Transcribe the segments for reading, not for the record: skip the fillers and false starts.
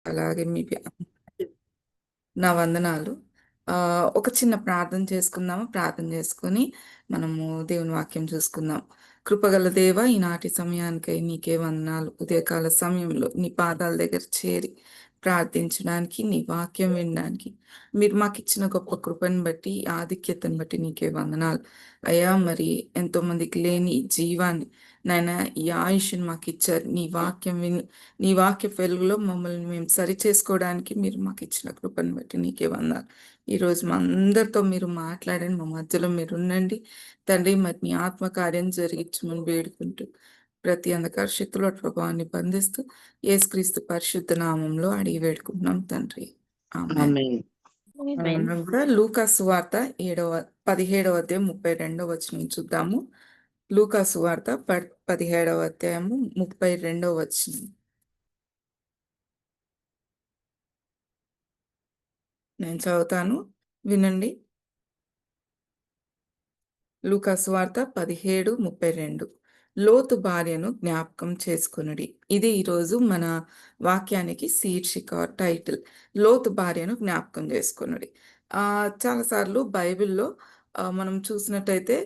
అలాగే మీ నా వందనాలు. ఒక చిన్న ప్రార్థన చేసుకుందాము. ప్రార్థన చేసుకొని మనము దేవుని వాక్యం చూసుకుందాం. కృపగల దేవ, ఈనాటి సమయానికై నీకే వందనాలు. ఉదయకాల సమయంలో నీ పాదాల దగ్గర చేరి ప్రార్థించడానికి, నీ వాక్యం వినడానికి మీరు మాకిచ్చిన గొప్ప కృపను బట్టి, ఆధిక్యతను బట్టి నీకే వందనాలు. అయ్యా, మరి ఎంతోమందికి లేని ఈ జీవాన్ని నాయనా, ఈ ఆయుష్ని మాకిచ్చారు. నీ వాక్యం విని, నీ వాక్య వెలుగులో మమ్మల్ని మేము సరిచేసుకోవడానికి మీరు మాకిచ్చిన కృపను బట్టి నీకే వందనాలు. ఈరోజు మా అందరితో మీరు మాట్లాడండి, మా మధ్యలో మీరు ఉండండి. తండ్రి, మరి నీ ఆత్మకార్యం జరిగించమని వేడుకుంటూ ప్రతి అంధకార శక్తుల ప్రభావాన్ని బంధిస్తూ యేసుక్రీస్తు పరిశుద్ధ నామంలో అడిగి వేడుకుంటున్నాం తండ్రి. ఆమేన్. ఆమేన్. ఆమేన్. మనం కూడా లూకా సువార్త 17వ అధ్యాయం 32వ వచనం చూద్దాము. లూకా సువార్త 17వ అధ్యాయము 32వ వచనం. నేను చదువుతాను, వినండి. లూకా సువార్త 17:32. లోతు భార్యను జ్ఞాపకం చేసుకొనుడి. ఇది ఈరోజు మన వాక్యానికి శీర్షిక, టైటిల్. లోతు భార్యను జ్ఞాపకం చేసుకొనుడి. చాలాసార్లు బైబిల్‌లో మనం చూసినట్టయితే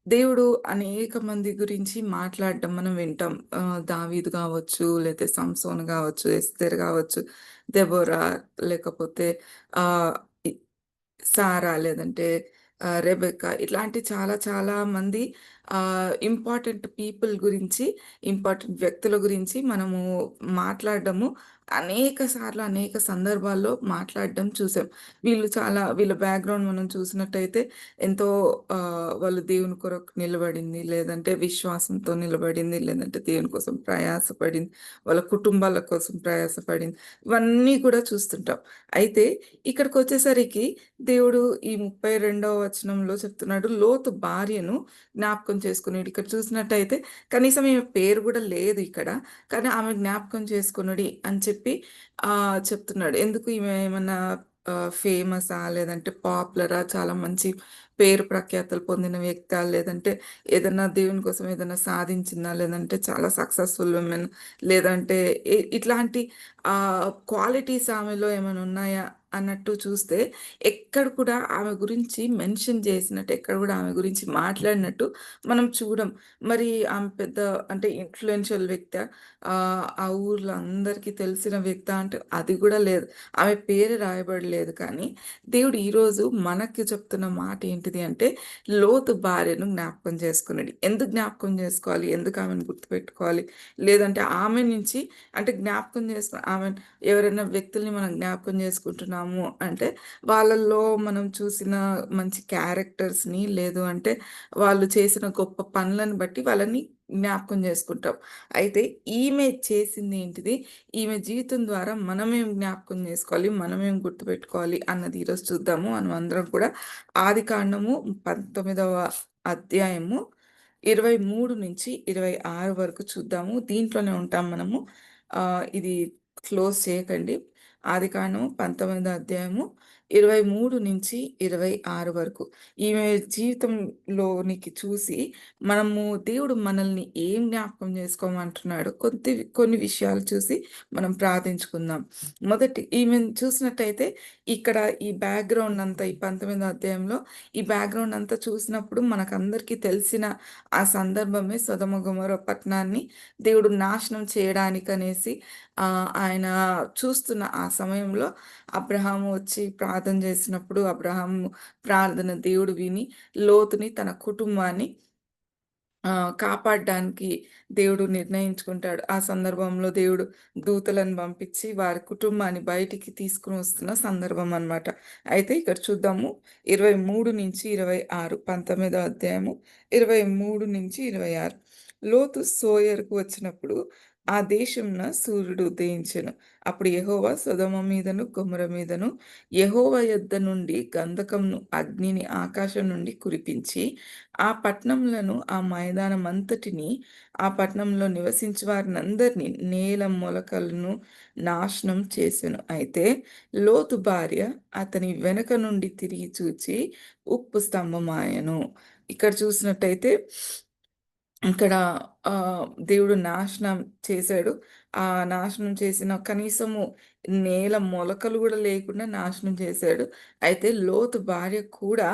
దేవుడు అనేక మంది గురించి మాట్లాడడం మనం వింటాం. దావీదు కావచ్చు, లేతే సంసోన్ కావచ్చు, ఎస్తేర్ కావచ్చు, దెబోరా, లేకపోతే ఆహ్, ఇ సారా, లేదంటే రెబెక్కా, ఇట్లాంటి చాలా చాలా మంది ఇంపార్టెంట్ పీపుల్ గురించి, ఇంపార్టెంట్ వ్యక్తుల గురించి మనము మాట్లాడడము అనేక సార్లు, అనేక సందర్భాల్లో మాట్లాడడం చూసాం. వీళ్ళ బ్యాక్‌గ్రౌండ్ మనం చూసినట్టయితే ఎంతో వాళ్ళు దేవుని కొరకు నిలబడింది, లేదంటే విశ్వాసంతో నిలబడింది, లేదంటే దేవుని కోసం ప్రయాసపడింది, వాళ్ళ కుటుంబాల కోసం ప్రయాసపడింది. ఇవన్నీ కూడా చూస్తుంటాం. అయితే ఇక్కడికొచ్చేసరికి దేవుడు ఈ 32వ వచనంలో చెప్తున్నాడు, లోతు భార్యను జ్ఞాపకం చేసుకునుడి. ఇక్కడ చూసినట్టయితే కనీసం ఈమె పేరు గూడా లేదు ఇక్కడ. కానీ ఆమె జ్ఞాపకం చేసుకొనుడి అని చెప్పి చెప్తున్నాడు. ఎందుకు, ఈమె ఏమన్నా ఫేమసా? లేదంటే పాపులరా? చాలా మంచి పేరు ప్రఖ్యాతలు పొందిన వ్యక్తా? లేదంటే ఏదన్నా దేవుని కోసం ఏదన్నా సాధించిందా? లేదంటే చాలా సక్సెస్‌ఫుల్ విమెన్, లేదంటే ఇట్లాంటి క్వాలిటీస్ ఆమెలో ఏమైనా ఉన్నాయా అన్నట్టు చూస్తే, ఎక్కడ కూడా ఆమె గురించి మెన్షన్ చేసినట్టు, ఎక్కడ కూడా ఆమె గురించి మాట్లాడినట్టు మనం చూడం. మరి ఆమె పెద్ద అంటే ఇన్‌ఫ్లూయెన్షియల్ వ్యక్తా? ఆ ఊర్లో అందరికీ తెలిసిన వ్యక్తా అంటే అది కూడా లేదు. ఆమె పేరు రాయబడలేదు. కానీ దేవుడు ఈరోజు మనకి చెప్తున్న మాట ఏంటిది అంటే, లోతు భార్యను జ్ఞాపకం చేసుకునుడి. ఎందుకు జ్ఞాపకం చేసుకోవాలి? ఎందుకు ఆమెను గుర్తుపెట్టుకోవాలి? లేదంటే ఆమె నుంచి, అంటే జ్ఞాపకం చేసుకొని ఎవరైనా వ్యక్తుల్ని మనం జ్ఞాపకం చేసుకుంటున్నాము అంటే, వాళ్ళల్లో మనం చూసిన మంచి క్యారెక్టర్స్‌ని, లేదు అంటే వాళ్ళు చేసిన గొప్ప పనులను బట్టి వాళ్ళని జ్ఞాపకం చేసుకుంటాం. అయితే ఈమె చేసిందేంటిది? ఈమె జీవితం ద్వారా మనమేం జ్ఞాపకం చేసుకోవాలి? మనమేం గుర్తుపెట్టుకోవాలి అన్నది ఈరోజు చూద్దాము. మనమందరం కూడా ఆదికాండము 19వ అధ్యాయము 23-26 వరకు చూద్దాము. దీంట్లోనే ఉంటాం మనము. ఇది క్లోజ్ చేయకండి. ఆదికాండము 19వ అధ్యాయము 23-26 వరకు. ఈమె జీవితంలోనికి చూసి మనము, దేవుడు మనల్ని ఏం జ్ఞాపకం చేసుకోమంటున్నాడో కొన్ని విషయాలు చూసి మనం ప్రార్థించుకుందాం. ఈమెను చూసినట్టయితే ఇక్కడ ఈ బ్యాక్‌గ్రౌండ్ అంతా, ఈ 19వ అధ్యాయంలో ఈ బ్యాక్‌గ్రౌండ్ అంతా చూసినప్పుడు మనకందరికీ తెలిసిన ఆ సందర్భమే, సొదొమ గొమొర్రా పట్టణాన్ని దేవుడు నాశనం చేయడానికనేసి ఆయన చూస్తున్న ఆ సమయంలో అబ్రహాము వచ్చి ప్రార్థన చేసినప్పుడు, అబ్రహాము ప్రార్థన దేవుడు విని లోతుని, తన కుటుంబాన్ని కాపాడడానికి దేవుడు నిర్ణయించుకుంటాడు. ఆ సందర్భంలో దేవుడు దూతలను పంపించి వారి కుటుంబాన్ని బయటికి తీసుకొని వస్తున్న సందర్భం అన్నమాట. అయితే ఇక్కడ చూద్దాము 23-26, 19వ అధ్యాయము 23-26. లోతు సోయరుకు వచ్చినప్పుడు ఆ దేశంన సూర్యుడు ఉదయించెను. అప్పుడు యెహోవా సొదొమ మీదను, గొమొర్రా మీదను యెహోవా యొద్ద నుండి గంధకమును, అగ్నిని ఆకాశం నుండి కురిపించి ఆ పట్టణములను, ఆ మైదానమంతటిని, ఆ పట్టణంలో నివసించు వారినందరినీ, నేల మొలకలను నాశనం చేసెను. అయితే లోతు భార్య అతని వెనక నుండి తిరిగి చూచి ఉప్పు స్తంభమాయెను. ఇక్కడ చూసినట్టయితే ఇక్కడ దేవుడు నాశనం చేశాడు. ఆ నాశనం చేసిన కనీసము నేల మొలకలు గూడా లేకుండా నాశనం చేశాడు. అయితే లోతు భార్య కూడా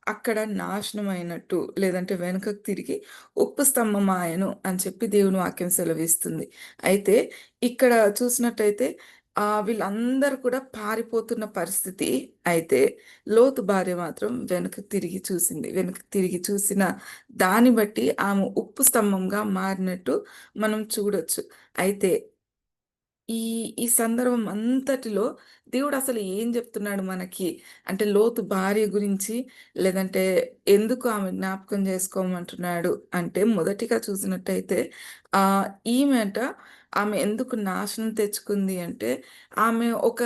అక్కడ నాశనమైనట్టు, లేదంటే వెనుకకు తిరిగి ఉప్పు స్తంభమాయెను అని చెప్పి దేవుని వాక్యం సెలవిస్తుంది. అయితే ఇక్కడ చూసినట్టయితే వీళ్ళందరూ కూడా పారిపోతున్న పరిస్థితి. అయితే లోతు భార్య మాత్రం వెనక్కి తిరిగి చూసింది. వెనక్కి తిరిగి చూసిన దాన్ని బట్టి ఆమె ఉప్పు స్తంభంగా మారినట్టు మనం చూడొచ్చు. అయితే ఈ ఈ సందర్భం అంతటిలో దేవుడసలు ఏం జెప్తున్నాడు మనకి? అంటే లోతు భార్య గురించి, లేదంటే ఎందుకు ఆమె జ్ఞాపకం జేసుకోమంటున్నాడు అంటే, మొదటిగా చూసినట్టయితే ఈమెట ఆమె ఎందుకు నాశనం తెచ్చుకుంది అంటే, ఆమె ఒక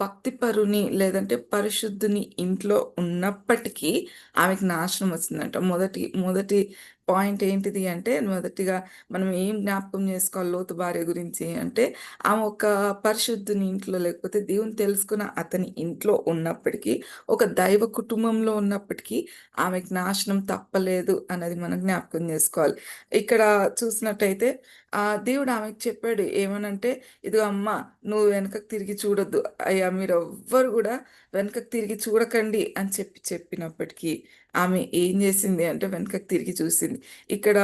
భక్తిపరుని, లేదంటే పరిశుద్ధుని ఇంట్లో ఉన్నప్పటికీ ఆమెకి నాశనం ఒచ్చిందంట. మొదటి మొదటి పాయింట్ ఏంటిది అంటే, మొదటిగా మనం ఏం జ్ఞాపకం జేసుకోవాలి లోతు భార్య గురించి అంటే, ఆమె ఒక పరిశుద్ధుని ఇంట్లో, లేకపోతే దేవుని తెలుసుకున్న అతని ఇంట్లో ఉన్నప్పటికీ, ఒక దైవ కుటుంబంలో ఉన్నప్పటికీ ఆమెకు నాశనం తప్పలేదు అన్నది మనం జ్ఞాపకం జేసుకోవాలి. ఇక్కడ చూసినట్టయితే దేవుడు ఆమెకు చెప్పాడు ఏమనంటే, "ఇదిగో అమ్మ, నువ్వు వెనకకు తిరిగి చూడొద్దు. అయ్యా మీరెవ్వరు గూడా వెనకకు తిరిగి చూడకండి" అని చెప్పినప్పటికీ ఆమె ఏం జేసింది అంటే వెనకకు తిరిగి చూసింది. ఇక్కడ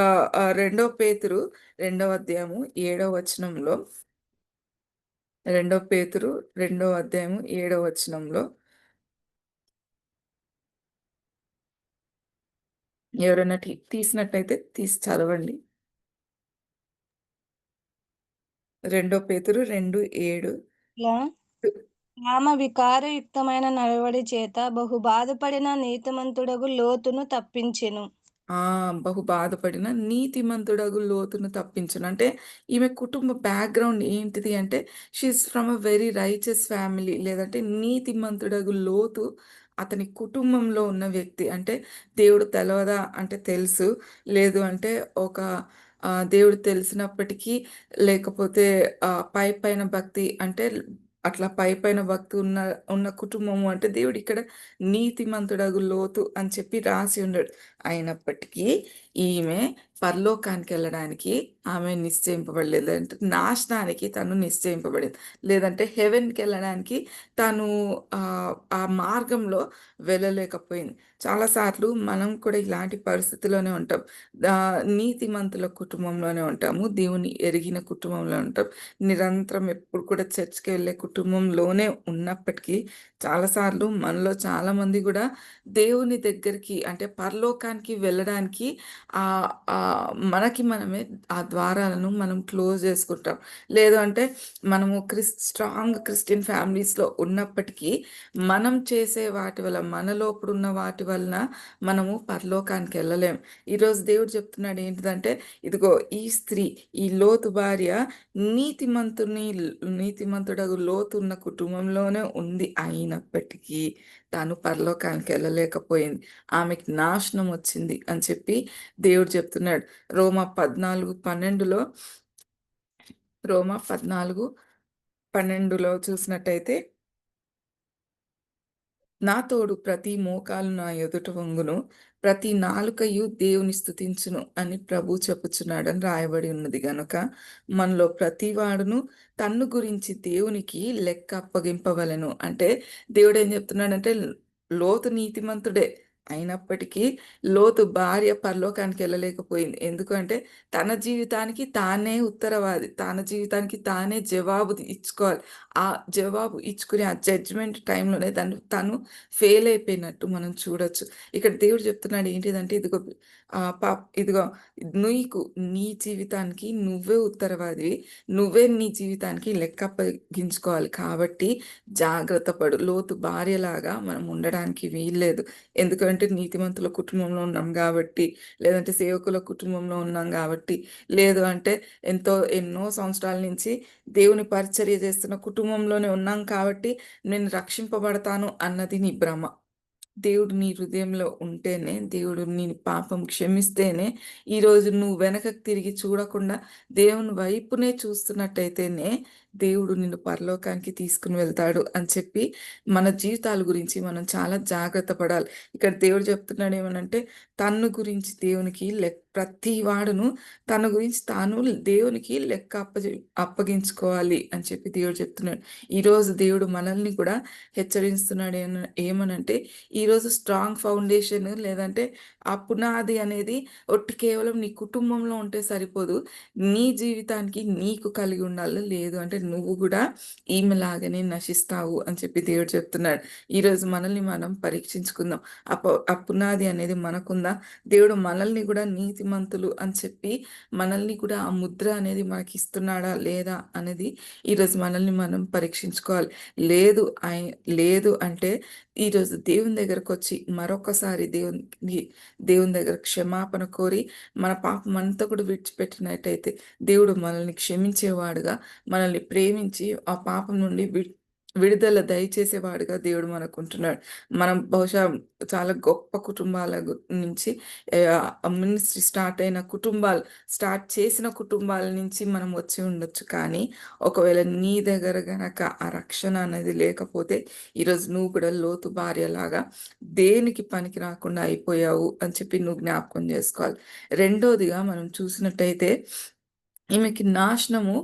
రెండో పేతురు రెండవ అధ్యాయము ఏడవ వచనంలో, రెండో పేతురు రెండో అధ్యాయము ఏడవ వచనంలో ఎవరైనా తీసినట్టయితే తీసి చదవండి. రెండో పేతురు 2:7. ఇలా ఆమె వికారయుక్తమైన నడవడి చేత బహు బాధపడిన నీతిమంతుడగు లోతును తప్పించెను. ఆ! బహు బాధపడిన నీతిమంతుడగు లోతును తప్పించును. అంటే ఈమె కుటుంబ బ్యాక్‌గ్రౌండ్ ఏంటిది అంటే, she is from a very righteous family, లేదంటే నీతిమంతుడగు లోతు అతని కుటుంబంలో ఉన్న వ్యక్తి. అంటే దేవుడు తెలవదా అంటే తెలుసు. లేదు అంటే ఒక దేవుడు తెలిసినప్పటికీ, లేకపోతే పైపైన భక్తి అంటే అట్లా పైపైన భక్తి ఉన్న కుటుంబము అంటే దేవుడిక్కడ నీతిమంతుడగు లోతు అని చెప్పి రాసి ఉన్నాడు. అయినప్పటికీ ఈమె పరలోకానికెళ్ళడానికి ఆమె నిశ్చయింపబడలేదు. లేదంటే నాశనానికి తను నిశ్చయింపబడింది. లేదంటే హెవెన్‌కెళ్ళడానికి తను ఆ మార్గంలో వెళ్ళలేకపోయింది. చాలా సార్లు మనం కూడా ఇలాంటి పరిస్థితిలోనే ఉంటాం. నీతిమంతుల కుటుంబంలోనే ఉంటాము. దేవుని ఎరిగిన కుటుంబంలో ఉంటాం. నిరంతరం ఎప్పుడు కూడా చర్చ్‌కెళ్ళే కుటుంబంలోనే ఉన్నప్పటికీ చాలా సార్లు మనలో చాలామంది గూడా దేవుని దగ్గరికి అంటే పరలోకానికి వెళ్ళడానికి మనకి మనమే ఆ ద్వారాలను మనం క్లోజ్ చేసుకుంటాం. లేదు అంటే మనము స్ట్రాంగ్ క్రిస్టియన్ ఫ్యామిలీస్‌లో ఉన్నప్పటికీ మనం చేసే వాటి వల్ల, మన లోపడున్న వాటి వలన మనము పరలోకానికి ఎళ్ళలేం. ఈరోజు దేవుడు చెప్తున్నాడు ఏంటిదంటే, ఇదిగో ఈ స్త్రీ, ఈ లోతు భార్య నీతిమంతుడగు లోతు ఉన్న కుటుంబంలోనే ఉంది. అయినప్పటికీ తాను పరలోకానికి ఎళ్ళలేకపోయింది. ఆమెకి నాశనం వచ్చింది అని చెప్పి దేవుడు చెప్తున్నాడు. రోమా 14:12లో, రోమా 14:12లో చూసినట్టయితే, నా తోడు ప్రతి మోకాలు నా ఎదుట వంగును, ప్రతి నాలుకయు దేవుని స్తుతించును అని ప్రభువు చెప్పుచున్నాడని రాయబడి ఉన్నది గనుక, మనలో ప్రతివాడును తన్ను గురించి దేవునికి లెక్క అప్పగింపవలెను. అంటే దేవుడేం చెప్తున్నాడంటే, లోతు నీతిమంతుడే. అయినప్పటికీ లోతు భార్య పరలోకానికెళ్ళలేకపోయింది. ఎందుకంటే తన జీవితానికి తానే ఉత్తరవాది. తన జీవితానికి తానే జవాబు ఇచ్చుకోవాలి. ఆ జవాబు ఇచ్చుకునే ఆ జడ్జ్‌మెంట్ టైమ్‌లోనే తను ఫెయిల్ అయిపోయినట్టు మనం చూడొచ్చు. ఇక్కడ దేవుడు చెప్తున్నాడు ఏంటిదంటే, ఇదిగో నీకు నీ జీవితానికి నువ్వే ఉత్తరవాదివి. నువ్వే నీ జీవితానికి లెక్క అప్పగించుకోవాలి. కాబట్టి జాగ్రత్త పడు. లోతు భార్యలాగా మనం ఉండడానికి వీల్లేదు. ఎందుకంటే నీతిమంతుల కుటుంబంలో ఉన్నాం గాబట్టి, లేదంటే సేవకుల కుటుంబంలో ఉన్నాం గాబట్టి, లేదు అంటే ఎన్నో సంవత్సరాల నుంచి దేవుని పరిచర్య చేస్తున్న కుటుంబంలోనే ఉన్నాం కాబట్టి, నేను రక్షింపబడతాను అన్నది నీ భ్రమ. దేవుడు నీ హృదయంలో ఉంటేనే, దేవుడు నీ పాపం క్షమిస్తేనే, ఈరోజు నువ్వు వెనకకు తిరిగి చూడకుండా దేవుని వైపునే చూస్తున్నట్టయితేనే, దేవుడు నిన్ను పరలోకానికి తీసుకొని వెళ్తాడు అని చెప్పి మన జీవితాల గురించి మనం చాలా జాగ్రత్త పడాలి. ఇక్కడ దేవుడు చెప్తున్నాడు ఏమనంటే తన్ను గురించి దేవునికి ప్రతి వాడును తన గురించి తాను దేవునికి లెక్క అప్పగించుకోవాలి అని చెప్పి దేవుడు చెప్తున్నాడు. ఈరోజు దేవుడు మనల్ని కూడా హెచ్చరిస్తున్నాడు ఏమనంటే ఈరోజు స్ట్రాంగ్ ఫౌండేషన్ లేదంటే ఆ పునాది అనేది కేవలం నీ కుటుంబంలో ఉంటే సరిపోదు. నీ జీవితానికి నీకు కలిగి ఉండాలి. లేదు అంటే నువ్వు గూడా ఈమెలాగానే నశిస్తావు అని చెప్పి దేవుడు చెప్తున్నాడు. ఈరోజు మనల్ని మనం పరీక్షించుకుందాం. ఆ పునాది అనేది మనకుందా? దేవుడు మనల్ని గూడా నీతిమంతులు అని చెప్పి మనల్ని కూడా ఆ ముద్ర అనేది మనకిస్తున్నాడా? లేదా? అనేది ఈరోజు మనల్ని మనం పరీక్షించుకోవాలి. లేదు లేదు అంటే ఈరోజు దేవుని దగ్గరకొచ్చి మరొకసారి దేవుని దగ్గర క్షమాపణ కోరి మన పాపమంతా కూడా విడిచిపెట్టినట్టయితే దేవుడు మనల్ని క్షమించేవాడుగా, మనల్ని ప్రేమించి ఆ పాపం నుండి విడుదల దయచేసేవాడుగా దేవుడు మనకుంటున్నాడు. మనం బహుశా చాలా గొప్ప కుటుంబాల నుంచి మినిస్ట్రీ స్టార్ట్ చేసిన కుటుంబాల నుంచి మనం వచ్చి ఉండొచ్చు. కానీ ఒకవేళ నీ దగ్గర గనక ఆ రక్షణ అనేది లేకపోతే ఈరోజు నువ్వు కూడా లోతు భార్యలాగా దేనికి పనికి రాకుండా అయిపోయావు అని చెప్పి నువ్వు జ్ఞాపకం చేసుకోవాలి. రెండోదిగా మనం చూసినట్టయితే ఈమెకి నాశనము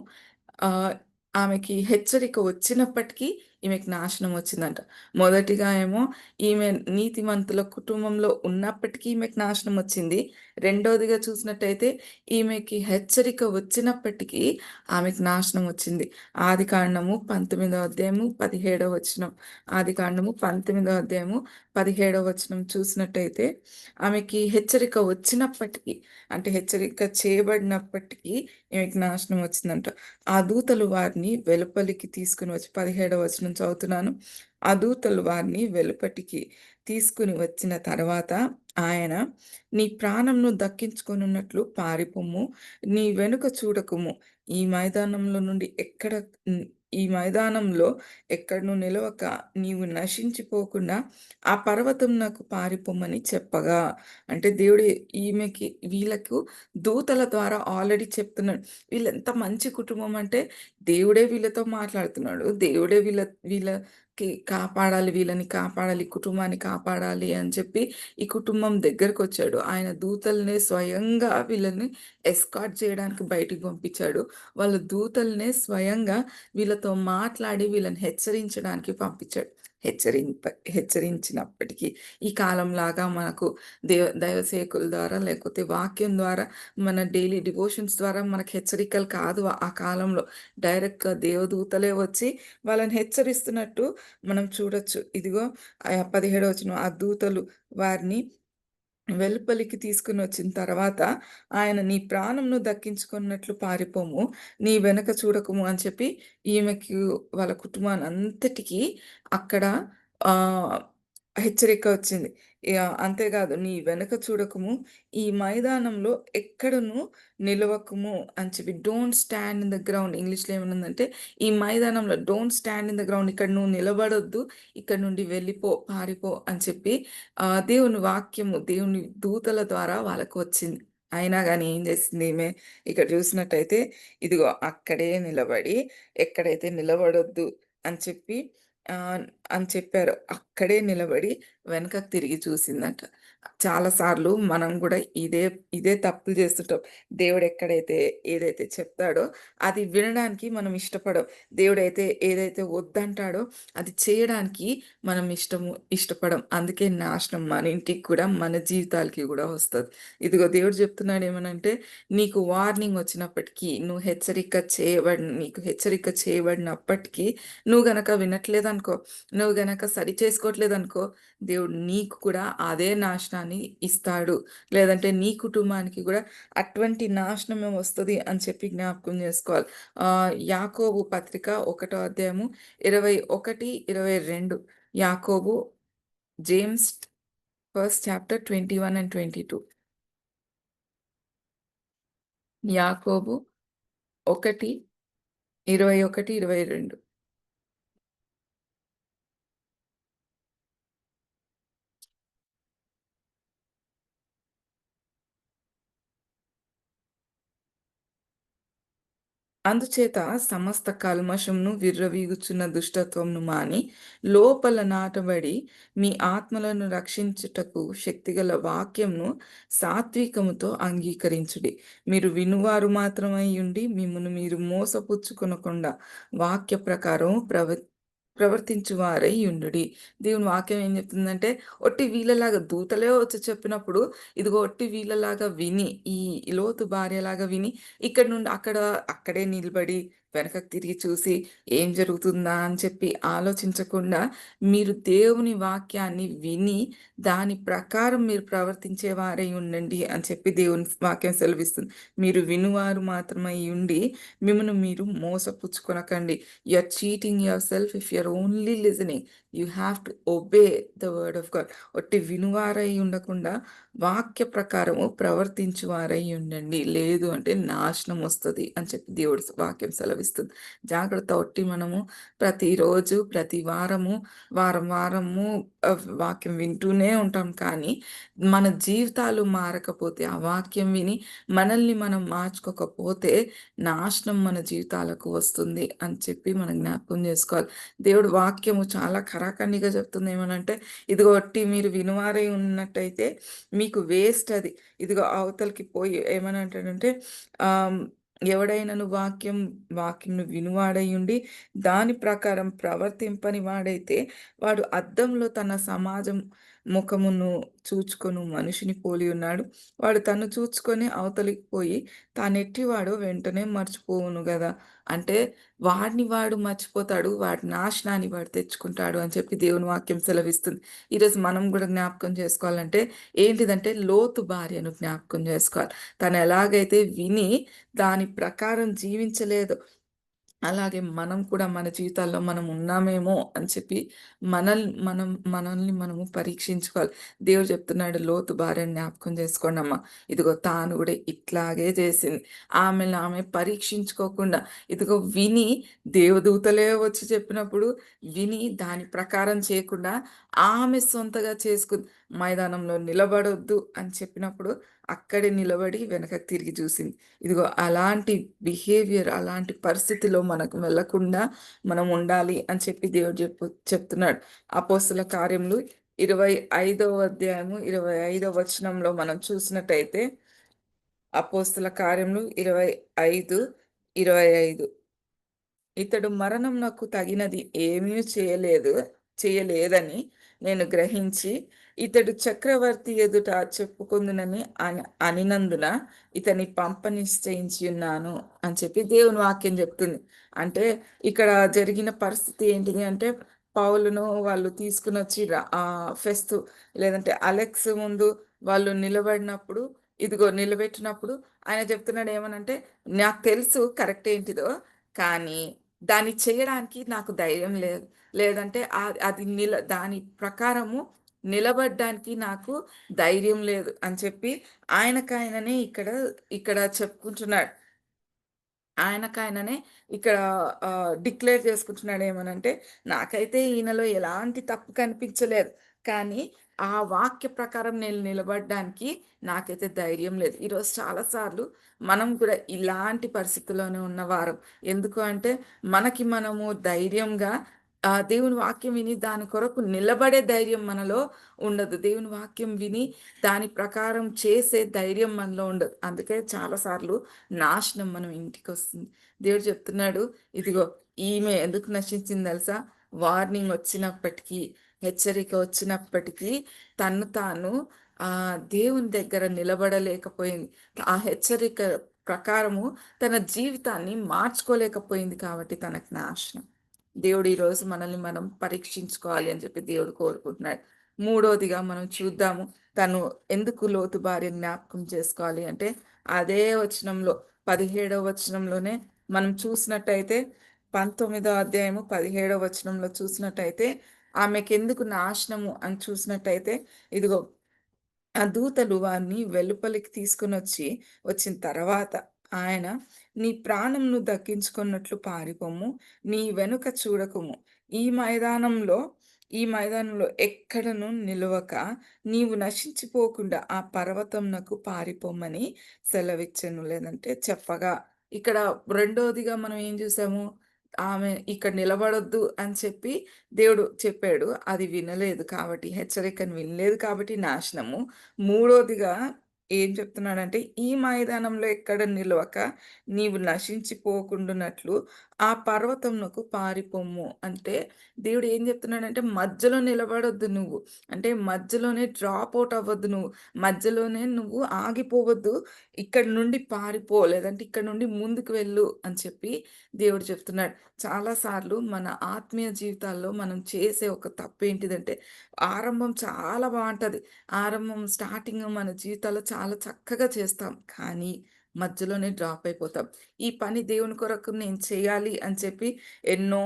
ఆహ్, ఆమెకి హెచ్చరిక వచ్చినప్పటికీ ఈమెకి నాశనం వచ్చిందంట. మొదటిగా ఏమో ఈమె నీతిమంతుల కుటుంబంలో ఉన్నప్పటికీ ఈమెకి నాశనం వచ్చింది. రెండోదిగా చూసినట్టయితే ఈమెకి హెచ్చరిక వచ్చినప్పటికీ ఆమెకి నాశనం వచ్చింది. ఆదికాండము 19వ అధ్యాయము 17వ వచనం. ఆదికాండము 19వ అధ్యాయము 17వ వచనం చూసినట్టయితే ఆమెకి హెచ్చరిక వచ్చినప్పటికీ అంటే హెచ్చరిక చేయబడినప్పటికీ ఈమెకి నాశనం వచ్చిందంట. ఆ దూతలు వారిని వెలుపలికి తీసుకొని వచ్చి 17వ వచనం చదువుతున్నాను. ఆ దూతలు వారిని వెలుపటికి తీసుకొని వచ్చిన తర్వాత ఆయన నీ ప్రాణంను దక్కించుకొనున్నట్లు పారిపొమ్ము, నీ వెనుక చూడకుము. ఈ మైదానంలో నుండి ఈ మైదానంలో ఎక్కడను నిలవక నీవు నశించిపోకుండా ఆ పర్వతమునకు పారిపొమ్మని చెప్పగా అంటే దేవుడు వీళ్ళకు దూతల ద్వారా ఆల్రెడీ చెప్తున్నాడు. వీళ్ళెంత మంచి కుటుంబం అంటే దేవుడే వీళ్ళతో మాట్లాడుతున్నాడు. దేవుడే వీళ్ళకి కాపాడాలి, వీళ్ళని కాపాడాలి, కుటుంబాన్ని కాపాడాలి అని చెప్పి ఈ కుటుంబం దగ్గరకొచ్చాడు. ఆయన దూతల్నే స్వయంగా వీళ్ళని ఎస్కార్ట్ చేయడానికి బయటికి పంపించాడు. వాళ్ళ దూతల్నే స్వయంగా వీళ్ళతో మాట్లాడి వీళ్ళని హెచ్చరించడానికి పంపించాడు. హెచ్చరించినప్పటికీ ఈ కాలంలాగా మనకు దైవ సేవకుల ద్వారా లేకపోతే వాక్యం ద్వారా మన డైలీ డివోషన్స్ ద్వారా మనకు హెచ్చరికలు కాదు ఆ కాలంలో. డైరెక్ట్‌గా దేవదూతలే వచ్చి వాళ్ళని హెచ్చరిస్తున్నట్టు మనం చూడొచ్చు. ఇదిగో 17వ వచనం ఆ దూతలు వారిని వెలుపలికి తీసుకొనొచ్చిన తర్వాత ఆయన నీ ప్రాణంను దక్కించుకున్నట్లు పారిపోము, నీ వెనక చూడకుము అని చెప్పి ఈమెకి వాళ్ళ కుటుంబానంతటికి అక్కడ ఆహ్, హెచ్చరిక వచ్చింది. అంతేకాదు నీ వెనక చూడకుము, ఈ మైదానంలో ఎక్కడను నిలవకుము అని చెప్పి don't stand in the ground ఇంగ్లీష్‌లో ఏమనుందంటే ఈ మైదానంలో don't stand in the ground ఇక్కడ నువ్వు నిలబడొద్దు, ఇక్కడ నుండి వెళ్ళిపో, పారిపో అని చెప్పి దేవుని వాక్యము, దేవుని దూతల ద్వారా వాళ్ళకు వచ్చింది. అయినా గాని ఏం చేసింది ఈమె, ఇక్కడ చూసినట్టయితే ఇదిగో అక్కడే నిలబడి, ఎక్కడైతే నిలబడొద్దు అని చెప్పి అని చెప్పారో అక్కడే నిలబడి వెనకకు తిరిగి చూసిందంట. చాలా సార్లు మనం గూడా ఇదే తప్పులు చేస్తుంటాం. దేవుడు ఏదైతే చెప్తాడో అది వినడానికి మనం ఇష్టపడం. దేవుడైతే ఏదైతే వద్దంటాడో అది చేయడానికి మనం ఇష్టపడం. అందుకే నాశనం మన ఇంటికి కూడా, మన జీవితాలకి గూడా వస్తది. ఇదిగో దేవుడు చెప్తున్నాడు ఏమనంటే, నీకు వార్నింగ్ వచ్చినప్పటికీ, నీకు హెచ్చరిక చేయబడినప్పటికీ, నువ్వు గనక వినట్లేదనుకో, నువ్వు గనక సరి చేసుకోవట్లేదనుకో, దేవుడు నీకు కూడా అదే నాశనాన్ని ఇస్తాడు. లేదంటే నీ కుటుంబానికి గూడా అటువంటి నాశనమే వస్తది అని చెప్పి జ్ఞాపకం చేసుకోవాలి. యాకోబు పత్రిక 1 అధ్యాయము 21, 22 యాకోబు, జేమ్స్ ఫస్ట్ చాప్టర్ 21 అండ్ 22. యాకోబు 1, 21, 22. అందుచేత సమస్త కల్మషమును విర్రవీగుచున్న దుష్టత్వమును మాని, లోపల నాటబడి మీ ఆత్మలను రక్షించుటకు శక్తిగల వాక్యమును సాత్వికముతో అంగీకరించుడి. మీరు వినువారు మాత్రమై ఉండి, మిమ్మును మీరు మోసపుచ్చుకొనకుండా వాక్య ప్రకారం ప్రవర్తించువారై ఉండుడి. దేవుని వాక్యం ఏం చెప్తుందంటే, ఒట్టి వీళ్ళలాగా దూతలే వచ్చి చెప్పినప్పుడు, ఇదిగో ఒట్టి వీళ్ళలాగా విని, ఈ లోతు భార్యలాగా విని, ఇక్కడి నుండి అక్కడే నిలబడి, వెనకకి తిరిగి చూసి, ఏం జరుగుతుందా అని చెప్పి ఆలోచించకుండా, మీరు దేవుని వాక్యాన్ని విని, దాని ప్రకారం మీరు ప్రవర్తించే వారై ఉండండి అని చెప్పి దేవుని వాక్యం సెలవిస్తుంది. మీరు వినువారు మాత్రమై ఉండి, మిమ్మును మీరు మోసపుచ్చుకొనకండి. You're cheating yourself if you're only listening. You have to obey the word of God. ఒట్టి వినువారై ఉండకుండా వాక్య ప్రకారము ప్రవర్తించువారై ఉండండి. లేదు అంటే నాశనం వస్తది అని చెప్పి దేవుడి వాక్యం సెలవిస్తుంది. జాగ్రత్త ఒట్టి మనము ప్రతిరోజు, ప్రతి వారము, వారము వాక్యం వింటూనే ఉంటాం కానీ, మన జీవితాలు మారకపోతే, ఆ వాక్యం విని మనల్ని మనం మార్చుకోకపోతే నాశనం మన జీవితాలకు వస్తుంది అని చెప్పి మనం జ్ఞాపకం చేసుకోవాలి. దేవుడు వాక్యము చాలా ఖరాఖండిగా చెప్తుంది ఏమనంటే, ఇదిగో ఒట్టి మీరు వినువారై ఉన్నట్టయితే మీకు వేస్ట్ అది. ఇదిగో అవతలకి పోయి ఏమనంటాడంటే ఎవడైనను వాక్యంను వినువాడై ఉండి, దాని ప్రకారం ప్రవర్తింపని వాడైతే, వాడు అద్దంలో తన సమాజం ముఖమును చూచుకొను మనిషిని పోలి ఉన్నాడు. వాడు తన్ను చూచుకొని అవతలికి పోయి తానెట్టివాడో వెంటనే మర్చిపోవును గదా! అంటే వాడిని వాడు మర్చిపోతాడు. వాడి నాశనాన్ని వాడు తెచ్చుకుంటాడు అని చెప్పి దేవుని వాక్యం సెలవిస్తుంది. ఈరోజు మనం గూడా జ్ఞాపకం చేసుకోవాలంటే ఏంటిదంటే లోతు భార్యను జ్ఞాపకం జేసుకోవాలి. తనెలాగైతే విని దాని ప్రకారం జీవించలేదో అలాగే మనం కూడా మన జీవితాల్లో మనం ఉన్నామేమో అని చెప్పి మనల్ని మనము పరీక్షించుకోవాలి. దేవుడు చెప్తున్నాడు లోతు భార్యని జ్ఞాపకం చేసుకోండమ్మా. ఇదిగో తాను గూడా ఇట్లాగే చేసింది. ఆమె పరీక్షించుకోకుండా ఇదిగో విని దేవదూతలే వచ్చి చెప్పినప్పుడు విని దాని ప్రకారం చేయకుండా ఆమె సొంతగా చేసుకుంది. మైదానంలో నిలబడొద్దు అని చెప్పినప్పుడు అక్కడే నిలబడి వెనకకి తిరిగి చూసింది. ఇదిగో అలాంటి బిహేవియర్, అలాంటి పరిస్థితిలో మనకు వెళ్ళకుండా మనం ఉండాలి అని చెప్పి దేవుడు చెప్తున్నాడు. అపోస్తల కార్యములు 25వ అధ్యాయము 25వ వచనంలో మనం చూసినట్టయితే, అపోస్తల కార్యములు 25:25 ఇతడు మరణమునకు తగినది ఏమీ చేయలేదని నేను గ్రహించి, ఇతడు చక్రవర్తి ఎదుట చెప్పుకొందునని అనినందున ఇతన్ని పంప నిశ్చయించియున్నాను అని చెప్పి దేవుని వాక్యం చెప్తుంది. అంటే ఇక్కడ జరిగిన పరిస్థితి ఏంటిది అంటే, పౌలును వాళ్ళు తీసుకొనొచ్చి ఫెస్తు లేదంటే అలెక్స్ ముందు వాళ్ళు నిలబడినప్పుడు, ఇదిగో నిలబెట్టినప్పుడు ఆయన చెప్తున్నాడు ఏమనంటే, నాకు తెలుసు కరెక్ట్ ఏంటిదో, కానీ దాన్ని చేయడానికి నాకు ధైర్యం లేదు. లేదంటే అది దాని ప్రకారము నిలబడ్డానికి నాకు ధైర్యం లేదు అని చెప్పి ఆయనకాయననే ఇక్కడ చెప్పుకుంటున్నాడు. ఆయనకాయననే ఇక్కడ డిక్లేర్ చేసుకుంటున్నాడు ఏమనంటే, నాకైతే ఈయనలో ఎలాంటి తప్పు కనిపించలేదు. కానీ ఆ వాక్య ప్రకారం నేను నిలబడడానికి నాకైతే ధైర్యం లేదు. ఈరోజు చాలా సార్లు మనం కూడా ఇలాంటి పరిస్థితిలోనే ఉన్నవారం. ఎందుకు అంటే మనకి మనము ధైర్యంగా దేవుని వాక్యం విని దాని కొరకు నిలబడే ధైర్యం మనలో ఉండదు. దేవుని వాక్యం విని దాని ప్రకారం చేసే ధైర్యం మనలో ఉండదు. అందుకే చాలా సార్లు నాశనం మనం ఇంటికొస్తుంది. దేవుడు చెప్తున్నాడు, ఇదిగో ఈమె ఎందుకు నశించింది తెలుసా? వార్నింగ్ వచ్చినప్పటికీ, హెచ్చరిక వచ్చినప్పటికీ తన్ను తాను దేవుని దగ్గర నిలబడలేకపోయింది. ఆ హెచ్చరిక ప్రకారము తన జీవితాన్ని మార్చుకోలేకపోయింది కాబట్టి తనకు నాశనం. దేవుడు ఈరోజు మనల్ని మనం పరీక్షించుకోవాలి అని చెప్పి దేవుడు కోరుకుంటున్నాడు. మూడోదిగా మనం చూద్దాము. తను ఎందుకు లోతు భార్యని జ్ఞాపకం చేసుకోవాలి అంటే, అదే వచనంలో 17వ వచనంలోనే మనం చూసినట్టయితే 19వ అధ్యాయము 17వ వచనంలో చూసినట్టయితే, ఆమెకెందుకు నాశనము అని చూసినట్టయితే, ఇదిగో ఆ దూతలు వారిని వెలుపలికి వచ్చిన తర్వాత ఆయన, "నీ ప్రాణంను దక్కించుకున్నట్లు పారిపొమ్ము, నీ వెనుక చూడకుము. ఈ మైదానంలో ఈ మైదానంలో ఎక్కడను నిలువక, నీవు నశించిపోకుండా ఆ పర్వతమునకు పారిపొమ్మని సెలవిచ్చెను." లేదంటే చెప్పగా ఇక్కడ రెండోదిగా మనం ఏం చూసాము? ఆమె ఇక్కడ నిలబడొద్దు అని చెప్పి దేవుడు చెప్పాడు. అది వినలేదు కాబట్టి హెచ్చరికను వినలేదు కాబట్టి నాశనము. మూడోదిగా ఏం చెప్తున్నాడంటే, "ఈ మైదానంలో ఎక్కడ నిలవక నీవు నశించిపోకుండునట్లు ఆ పర్వతమునకు పారిపొమ్ము." అంటే దేవుడు ఏం చెప్తున్నాడంటే, మధ్యలో నిలబడొద్దు నువ్వు. అంటే మధ్యలోనే డ్రాప్ ఔట్ అవ్వద్దు నువ్వు. మధ్యలోనే నువ్వు ఆగిపోవద్దు. ఇక్కడి నుండి పారిపో, లేదంటే ఇక్కడ నుండి ముందుకు వెళ్ళు అని చెప్పి దేవుడు చెప్తున్నాడు. చాలా సార్లు మన ఆత్మీయ జీవితాల్లో మనం చేసే ఒక తప్పేంటిదంటే, ఆరంభం చాలా బావుంటది. ఆరంభం స్టార్టింగ్ మన జీవితాల్లో చాలా చక్కగా చేస్తాం. కానీ మధ్యలోనే డ్రాప్ అయిపోతాం. ఈ పని దేవుని కొరకు నేను చేయాలి అని చెప్పి ఎన్నో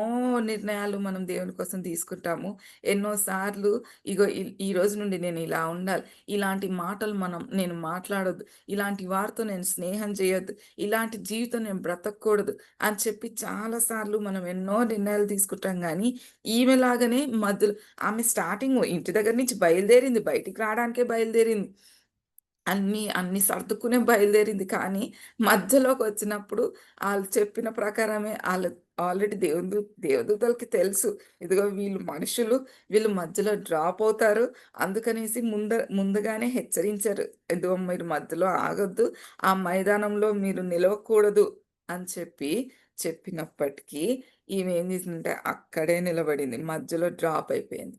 నిర్ణయాలు మనం దేవుని కోసం తీసుకుంటాము. ఎన్నో సార్లు ఇగో ఈ రోజు నుండి నేను ఇలా ఉండాలి. ఇలాంటి మాటలు నేను మాట్లాడొద్దు. ఇలాంటి వారితో నేను స్నేహం చేయొద్దు. ఇలాంటి జీవితం నేను బ్రతకూడదు అని చెప్పి చాలా సార్లు మనం ఎన్నో నిర్ణయాలు తీసుకుంటాం గానీ, ఈమెలాగానే మధ్యలో ఆమె స్టార్టింగ్ ఇంటి దగ్గర నుంచి బయలుదేరింది. బయటికి రాడానికే బయలుదేరింది. అన్నీ సర్దుకునే బయలుదేరింది. కానీ మధ్యలోకొచ్చినప్పుడు ఆళ్ళు చెప్పిన ప్రకారమే ఆల్రెడీ దేవదూతలకి తెలుసు. ఇదిగో వీళ్ళు మనుషులు, వీళ్ళు మధ్యలో డ్రాప్ అవుతారు. అందుకనేసి ముందుగానే హెచ్చరించారు. ఇదిగో మీరు మధ్యలో ఆగొద్దు. ఆ మైదానంలో మీరు నిలవకూడదు అని చెప్పినప్పటికీ ఈమె ఏం చేసిందంటే అక్కడే నిలబడింది. మధ్యలో డ్రాప్ అయిపోయింది.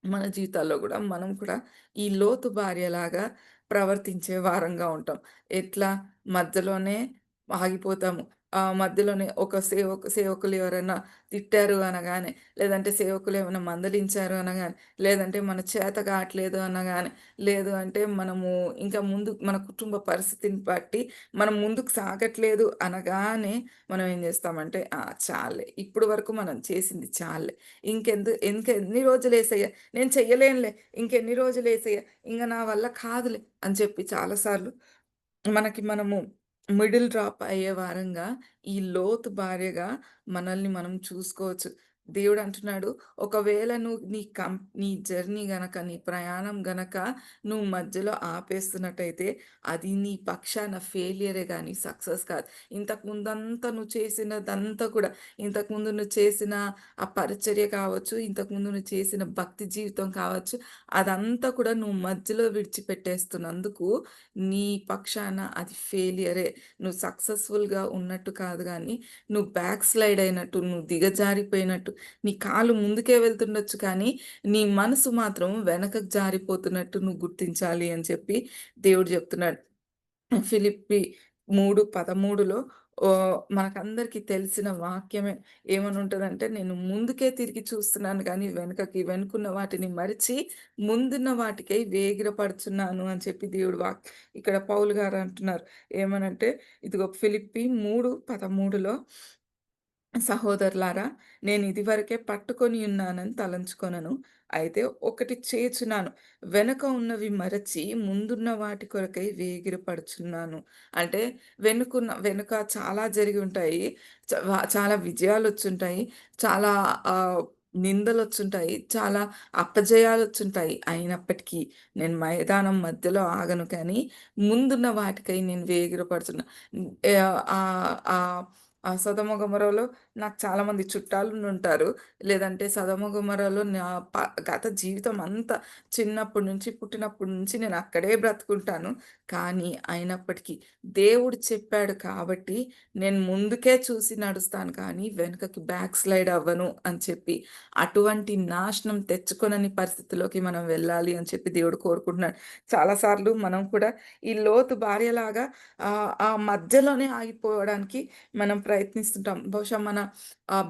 మన జీవితాల్లో గూడా మనం కూడా ఈ లోతు భార్యలాగా ప్రవర్తించే వారంగా ఉంటాం. ఎట్లా మధ్యలోనే ఆగిపోతాము. మధ్యలోనే ఒక సేవకులు ఎవరైనా తిట్టారు అనగానే, లేదంటే సేవకులు ఏమైనా మందలించారు అనగానే, లేదంటే మన చేత కావట్లేదు అనగానే, లేదు అంటే మనము ఇంకా ముందు మన కుటుంబ పరిస్థితిని బట్టి మనం ముందుకు సాగట్లేదు అనగానే మనం ఏం చేస్తామంటే, చాల్లే ఇప్పటి వరకు మనం చేసింది చాల్లే. ఇంకెన్ని రోజులేసయ్య నేను చెయ్యలేనులే. ఇంకెన్ని రోజులేసయ్య. ఇంగ నా వల్ల కాదులే అని చెప్పి చాలా సార్లు మనము మిడిల్ డ్రాప్ అయ్యే వారంగా ఈ లోతు భార్యగా మనల్ని మనం చూసుకోవచ్చు. దేవుడంటున్నాడు, ఒకవేళ నువ్వు నీ జర్నీ గనక, నీ ప్రయాణం గనక నువ్వు మధ్యలో ఆపేస్తున్నట్టయితే అది నీ పక్షాన ఫెయిల్యూరే గానీ సక్సెస్ కాదు. ఇంతకుముందంతా నువ్వు చేసినదంతా కూడా ఇంతకుముందు నువ్వు చేసిన ఆ పరిచర్య కావచ్చు, ఇంతకుముందు నువ్వు చేసిన భక్తి జీవితం కావచ్చు, అదంతా కూడా నువ్వు మధ్యలో విడిచిపెట్టేస్తున్నందుకు నీ పక్షాన అది ఫెయిలియరే. నువ్వు సక్సెస్‌ఫుల్‌గా ఉన్నట్టు కాదు గానీ, నువ్వు బ్యాక్ స్లైడ్ అయినట్టు, నువ్వు దిగజారిపోయినట్టు, నీ కాలు ముందుకే వెళ్తుండొచ్చు కానీ, నీ మనసు మాత్రం వెనకకు జారిపోతున్నట్టు నువ్వు గుర్తించాలి అని చెప్పి దేవుడు చెప్తున్నాడు. ఫిలిప్పి 3:13లో మనకందరికీ తెలిసిన వాక్యమే. ఏమనుంటదంటే, నేను ముందుకే తిరిగి చూస్తున్నాను గానీ, వెనుకున్న వాటిని మరిచి, ముందున్న వాటికై వేగిరపడుచున్నాను అని చెప్పి ఇక్కడ పౌలు గారు అంటున్నారు. ఏమనంటే, ఇదిగో ఫిలిప్పి 3:13లో సహోదరులారా, నేనిదివరకే పట్టుకొనియున్నానని తలంచుకొనను. అయితే ఒకటి చేయుచున్నాను, వెనక ఉన్నవి మరచి ముందున్న వాటి కొరకై వేగిరపడుచున్నాను. అంటే వెనుక చాలా జరిగి ఉంటాయి. చాలా విజయాలొచ్చుంటాయి. చాలా నిందలొచ్చుంటాయి. చాలా అపజయాలొచ్చుంటాయి. అయినప్పటికీ నేను మైదానం మధ్యలో ఆగను కానీ, ముందున్న వాటికై నేను వేగిరపడుతున్నా. ఆహ్, ఆహ్, ఆ సొదొమ గొమొర్రాలో నాకు చాలామంది చుట్టాలుండుంటారు. లేదంటే సొదొమ గొమొర్రాలో నా గత జీవితం అంతా చిన్నప్పటి నుంచి, పుట్టినప్పటి నుంచి నేను అక్కడే బ్రతుకుంటాను. కానీ అయినప్పటికీ దేవుడు చెప్పాడు కాబట్టి నేను ముందుకే చూసి నడుస్తాను కానీ వెనుకకి బ్యాక్ స్లైడ్ అవ్వను అని చెప్పి, అటువంటి నాశనం తెచ్చుకొనని పరిస్థితిలోకి మనం వెళ్ళాలి అని చెప్పి దేవుడు కోరుకుంటున్నాడు. చాలా సార్లు మనం కూడా ఈ లోతు భార్యలాగా ఆ మధ్యలోనే ఆగిపోవడానికి మనం ప్రయత్నిస్తుంటాం. బహుశా మన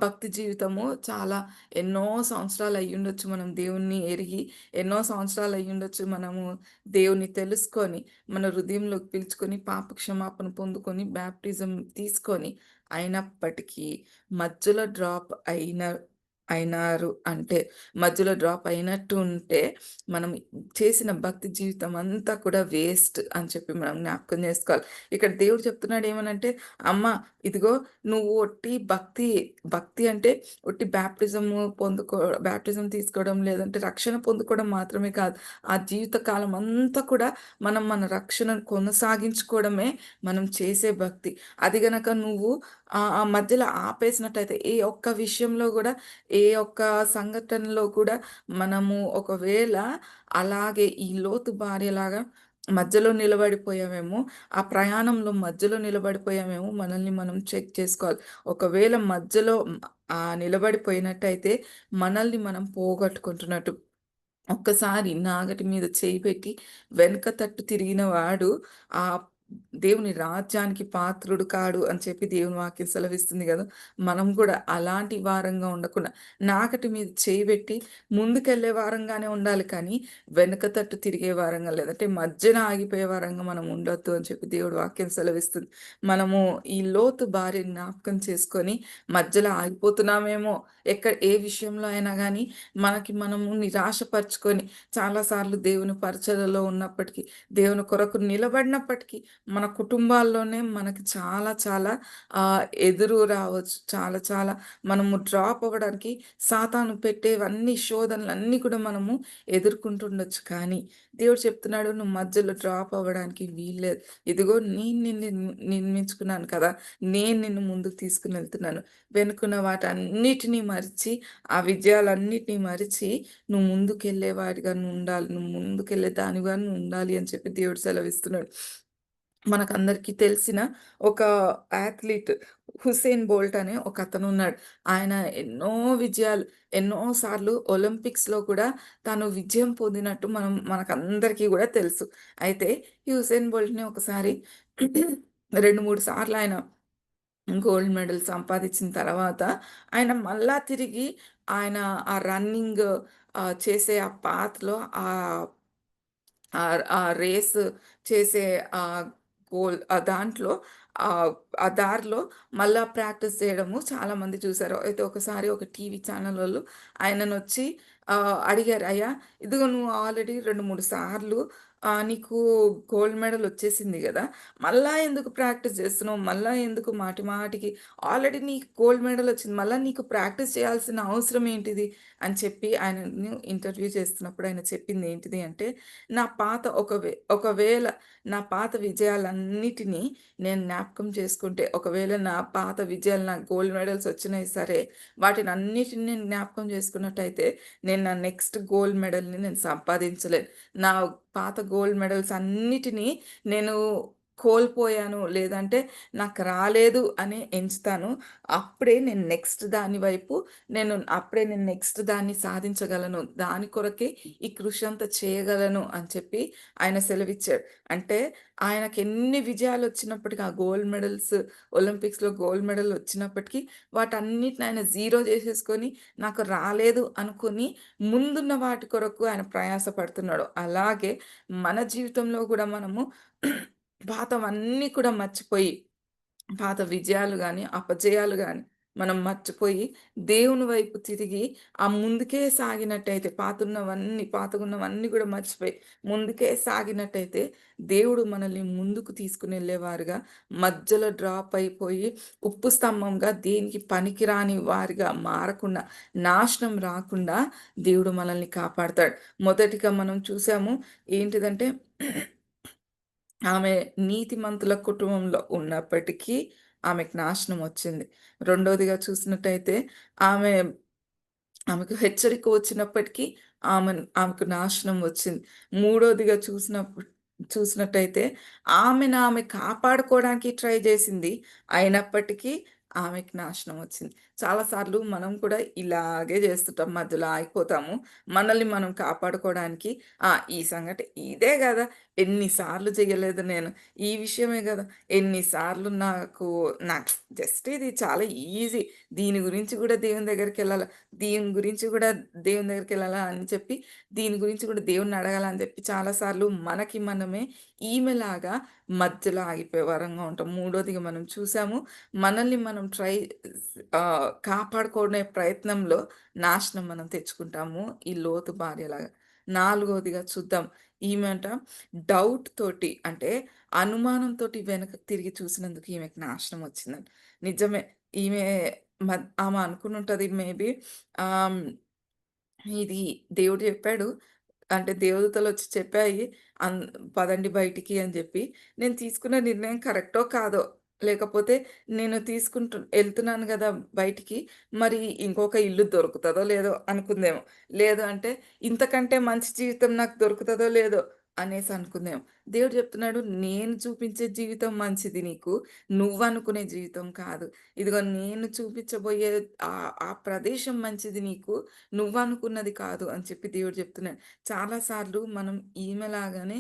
భక్తి జీవితము చాలా ఎన్నో సంవత్సరాలు అయ్యుండొచ్చు మనం దేవుణ్ణి ఎరిగి, ఎన్నో సంవత్సరాలు అయ్యుండొచ్చు మనము దేవుని తెలుసుకొని, మన హృదయంలోకి పిలుచుకొని, పాప క్షమాపణ పొందుకొని, బాప్టిజం తీసుకొని, అయినప్పటికీ మధ్యలో డ్రాప్ అయిన అయినారు అంటే, మధ్యలో డ్రాప్ అయినట్టు ఉంటే, మనం చేసిన భక్తి జీవితం అంతా కూడా వేస్ట్ అని చెప్పి మనం జ్ఞాపకం జేసుకోవాలి. ఇక్కడ దేవుడు చెప్తున్నాడు ఏమనంటే, "అమ్మ ఇదిగో నువ్వు ఒట్టి భక్తి అంటే ఒట్టి బాప్టిజం తీసుకోవడం, లేదంటే రక్షణ పొందుకోవడం మాత్రమే కాదు. ఆ జీవిత కాలం అంతా కూడా మనం మన రక్షణను కొనసాగించుకోవడమే మనం చేసే భక్తి. అది గనక నువ్వు ఆ మధ్యలో ఆపేసినట్టయితే, ఏ ఒక్క విషయంలో గూడా ఏ ఒక్క సంఘటనలో కూడా మనము ఒకవేళ అలాగే ఈ లోతు భార్యలాగా మధ్యలో నిలబడిపోయామేమో, ఆ ప్రయాణంలో మధ్యలో నిలబడిపోయామేమో మనల్ని మనం చెక్ చేసుకోవాలి. ఒకవేళ మధ్యలో నిలబడిపోయినట్టయితే మనల్ని మనం పోగొట్టుకుంటున్నట్టు. ఒక్కసారి నాగటి మీద చేయి పెట్టి వెనక తట్టు తిరిగిన వాడు ఆహ్, దేవుని రాజ్యానికి పాత్రుడు కాడు అని చెప్పి దేవుని వాక్యం సెలవిస్తుంది గదా! మనం గూడా అలాంటి వారంగా ఉండకుండా నాగటి మీద చేయి పెట్టి ముందుకెళ్ళే వారంగానే ఉండాలి కానీ, వెనక తట్టు తిరిగే వారంగా లేదంటే మధ్యన ఆగిపోయే వారంగా మనం ఉండొద్దు అని చెప్పి దేవుడి వాక్యం సెలవిస్తుంది. మనము ఈ లోతు భార్యని జ్ఞాపకం చేసుకొని మధ్యలో ఆగిపోతున్నామేమో, ఏ విషయంలో అయినా గానీ మనకి మనము నిరాశపరుచుకొని చాలాసార్లు దేవుని పరిచర్యలో ఉన్నప్పటికీ, దేవుని కొరకు నిలబడినప్పటికీ, మన కుటుంబాల్లోనే మనకి చాలా చాలా ఎదురు రావచ్చు. చాలా చాలా మనము డ్రాప్ అవ్వడానికి సాతాను పెట్టేవన్నీ శోధనలన్నీ కూడా మనము ఎదుర్కొంటుండొచ్చు. కానీ దేవుడు చెప్తున్నాడు, "నువ్వు మధ్యలో డ్రాప్ అవ్వడానికి వీల్లేదు. ఇదిగో నేను నిన్ను నిర్మించుకున్నాను కదా! నేను నిన్ను ముందుకు తీసుకొనెళ్తున్నాను. వెనుకున్న వాటన్నిటిని మరిచి ఆ విజయాలన్నిటిని మరిచి నువ్వు ముందుకెళ్ళేవాడిగా నువ్వుండాలి. నువ్వు ముందుకెళ్ళే దానివిగా నువ్వుండాలి" అని చెప్పి దేవుడు సెలవిస్తున్నాడు. మనకందరికీ తెలిసిన ఒక యాథ్లీట్ 'హుసేన్ బోల్ట్' అనే ఒకతనున్నాడు. ఆయన ఎన్నో విజయాలు, ఎన్నో సార్లు ఒలింపిక్స్‌లో కూడా తను విజయం పొందినట్టు మనకందరికీ గూడా తెలుసు. అయితే ఈ 'హుసేన్ బోల్ట్‌ని' ఒకసారి 2, 3 సార్లు ఆయన గోల్డ్ మెడల్ సంపాదిచ్చిన తర్వాత, ఆయన మళ్ళా తిరిగి ఆయన ఆ రన్నింగ్ చేసే ఆ పాత్‌లో ఆహ్, ఆ రేస్ చేసే ఆహ్, దాంట్లో ఆహ్, ఆ దారిలో మళ్ళా ప్రాక్టీస్ చేయడము చాలామంది చూసారు. అయితే ఒకసారి ఒక టీవీ ఛానలోళ్ళు ఆయననొచ్చి అడిగారు, "అయ్యా! ఇదిగో నువ్వు ఆల్రెడీ 2, 3 సార్లు నీకు గోల్డ్ మెడల్ వచ్చేసింది గదా! మళ్ళా ఎందుకు ప్రాక్టీస్ చేస్తున్నావు? మళ్ళా ఎందుకు మాటి మాటికి ఆల్రెడీ నీకు గోల్డ్ మెడల్ వచ్చింది. మళ్ళా నీకు ప్రాక్టీస్ చేయాల్సిన అవసరం ఏంటిది?" అని చెప్పి ఆయనను ఇంటర్వ్యూ చేస్తున్నప్పుడు ఆయన చెప్పింది ఏంటిది అంటే, నా పాత ఒకవేళ నా పాత విజయాలన్నిటిని నేను జ్ఞాపకం చేసుకుంటే, ఒకవేళ నా పాత విజయాలు నాకు గోల్డ్ మెడల్స్ వచ్చినాయి సరే, వాటినన్నిటిని నేను జ్ఞాపకం చేసుకున్నట్టయితే, నేను నా నెక్స్ట్ గోల్డ్ మెడల్‌ని నేను సంపాదించలేను. నా పాత గోల్డ్ మెడల్స్ అన్నిటిని నేను కోల్పోయాను, లేదంటే నాకు రాలేదు అని ఎంచుతాను. అప్పుడే నేను నెక్స్ట్ దాన్ని సాధించగలను. దాని కొరకే ఈ కృషి అంతా చేయగలను అని చెప్పి ఆయన సెలవిచ్చాడు. అంటే ఆయనకెన్ని విజయాలొచ్చినప్పటికి, ఆ గోల్డ్ మెడల్స్ ఒలింపిక్స్‌లో గోల్డ్ మెడల్ వచ్చినప్పటికి, వాటన్నిటిని ఆయన జీరో చేసేసుకొని, నాకు రాలేదు అనుకోని, ముందున్న వాటి కొరకు ఆయన ప్రయాస పడుతున్నాడు. అలాగే మన జీవితంలో గూడా మనము పాతవన్నీ కూడా మర్చిపోయి పాత విజయాలు గాని, అపజయాలు గాని మనం మర్చిపోయి దేవుని వైపు తిరిగి ముందుకే సాగినట్టయితే పాతగున్నవన్నీ గూడా మర్చిపోయి ముందుకే సాగినట్టయితే దేవుడు మనల్ని ముందుకు తీసుకొనెళ్ళేవారుగా, మధ్యలో డ్రాప్ అయిపోయి ఉప్పు స్తంభంగా దేనికి పనికిరాని వారిగా మారకుండా, నాశనం రాకుండా దేవుడు మనల్ని కాపాడతాడు. మొదటిగా మనం చూసాము ఏంటిదంటే ఆమె నీతిమంతుల కుటుంబంలో ఉన్నప్పటికీ ఆమెకు నాశనం వచ్చింది. రెండోదిగా చూసినట్టయితే ఆమె ఆమెకు హెచ్చరిక వచ్చినప్పటికీ ఆమెకు నాశనం వచ్చింది. మూడోదిగా చూసినట్టయితే ఆమె కాపాడుకోవడానికి ట్రై జేసింది. అయినప్పటికీ ఆమెకి నాశనం వచ్చింది. చాలా సార్లు మనం కూడా ఇలాగే జేస్తుంటాం. మధ్యలో ఆగిపోతాము. మనల్ని మనం కాపాడుకోవడానికి ఈ సంఘటన ఇదే గదా! ఎన్ని సార్లు చేయలేదు నేను. ఈ విషయమే గదా! ఎన్ని సార్లు నాకు జస్ట్ ఇది చాలా ఈజీ. దీని గురించి గూడా దేవుని దగ్గరికెళ్ళాలా? దీని గురించి గూడా దేవుని దగ్గరికెళ్ళాలా అని దీని గురించి గూడా దేవుడిని అడగాలా అని చెప్పి చాలా సార్లు మనకి మనమే ఈమెలాగా మధ్యలో ఆగిపోయే వారంగా ఉంటాం. మూడోదిగా మనం చూసాము, మనల్ని మనం కాపాడుకునే ప్రయత్నంలో నాశనం మనం తెచ్చుకుంటాము. ఈ లోతు భార్యలాగా. నాలుగోదిగా చూద్దాం. ఈమె డౌట్ తోటి అంటే అనుమానంతోటి వెనకకి తిరిగి చూసినందుకు ఈమెకి నాశనం వచ్చిందంట. నిజమే. ఈమె ఆమె అనుకునుంటది మేబీ ఆహ్, ఇది దేవుడు చెప్పాడు. అంటే దేవదూతలొచ్చి చెప్పాయి. అన్ పదండి బయటికి అని జెప్పి. నేను తీసుకున్న నిర్ణయం కరెక్టో కాదో, లేకపోతే నేను ఎళ్తున్నాను గదా బయటికి, మరి ఇంకొక ఇల్లు దొరుకుతదో లేదో అనుకుందేమో. లేదు అంటే ఇంతకంటే మంచి జీవితం నాకు దొరుకుతదో లేదో అనేసి అనుకుందేమో. దేవుడు జెప్తున్నాడు, నేను చూపించే జీవితం మంచిది నీకు. నువ్వనుకునే జీవితం కాదు. ఇదిగో నేను చూపించబోయే ఆ ప్రదేశం మంచిది నీకు. నువ్వనుకున్నది కాదు అని చెప్పి దేవుడు జెప్తున్నాడు. చాలా సార్లు మనం ఈమెలాగానే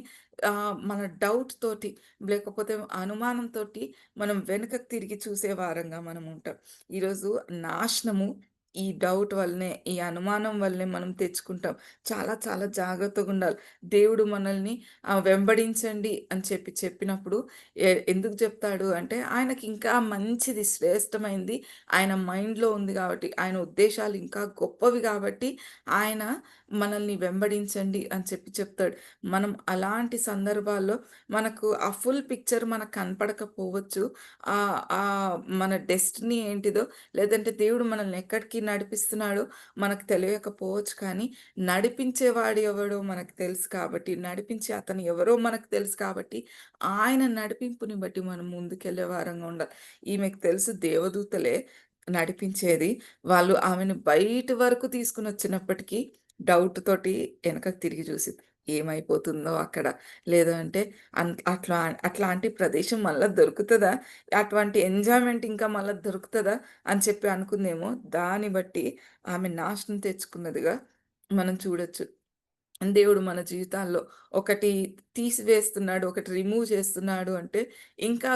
మన డౌట్ తోటి, లేకపోతే అనుమానంతోటి మనం వెనకకు తిరిగి చూసే వారంగా మనం ఉంటాం. ఈరోజు నాశనము ఈ డౌట్ వల్లనే, ఈ అనుమానం వల్లనే మనం తెచ్చుకుంటాం. చాలా చాలా జాగ్రత్తగుండాలి. దేవుడు మనల్ని వెంబడించండి అని చెప్పినప్పుడు ఎందుకు చెప్తాడు అంటే, ఆయనకి ఇంకా మంచిది, శ్రేష్టమైంది ఆయన మైండ్‌లో ఉంది గాబట్టి, ఆయన ఉద్దేశాలు ఇంకా గొప్పవి గాబట్టి, ఆయన మనల్ని వెంబడించండి అని చెప్తాడు. మనం అలాంటి సందర్భాల్లో మనకు ఆ ఫుల్ పిక్చర్ మనకు కనపడకపోవచ్చు. మన డెస్టినీ ఏంటిదో, లేదంటే దేవుడు మనల్ని ఎక్కడికి నడిపిస్తున్నాడో మనకు తెలియకపోవచ్చు కానీ, నడిపించేవాడు ఎవడో మనకు తెలుసు కాబట్టి, నడిపించే అతను ఎవరో మనకు తెలుసు కాబట్టి, ఆయన నడిపింపుని బట్టి మనం ముందుకెళ్ళే వారంగా ఉండాలి. ఈమెకు తెలుసు దేవదూతలే నడిపించేది. వాళ్ళు ఆమెను బయటి వరకు తీసుకొనొచ్చినప్పటికీ డౌట్ తోటి ఎనకకి తిరిగి చూసింది. ఏమైపోతుందో అక్కడ? లేదు అంటే అట్లాంటి ప్రదేశం మళ్ళా దొరుకుతదా? అటువంటి ఎంజాయ్‌మెంట్ ఇంకా మళ్ళా దొరుకుతదా? అని చెప్పి అనుకుందేమో. దాన్ని బట్టి ఆమె నాశనం తెచ్చుకున్నదిగా మనం చూడొచ్చు. దేవుడు మన జీవితాల్లో ఒకటి తీసివేస్తున్నాడు, ఒకటి రిమూవ్ చేస్తున్నాడు అంటే, ఇంకా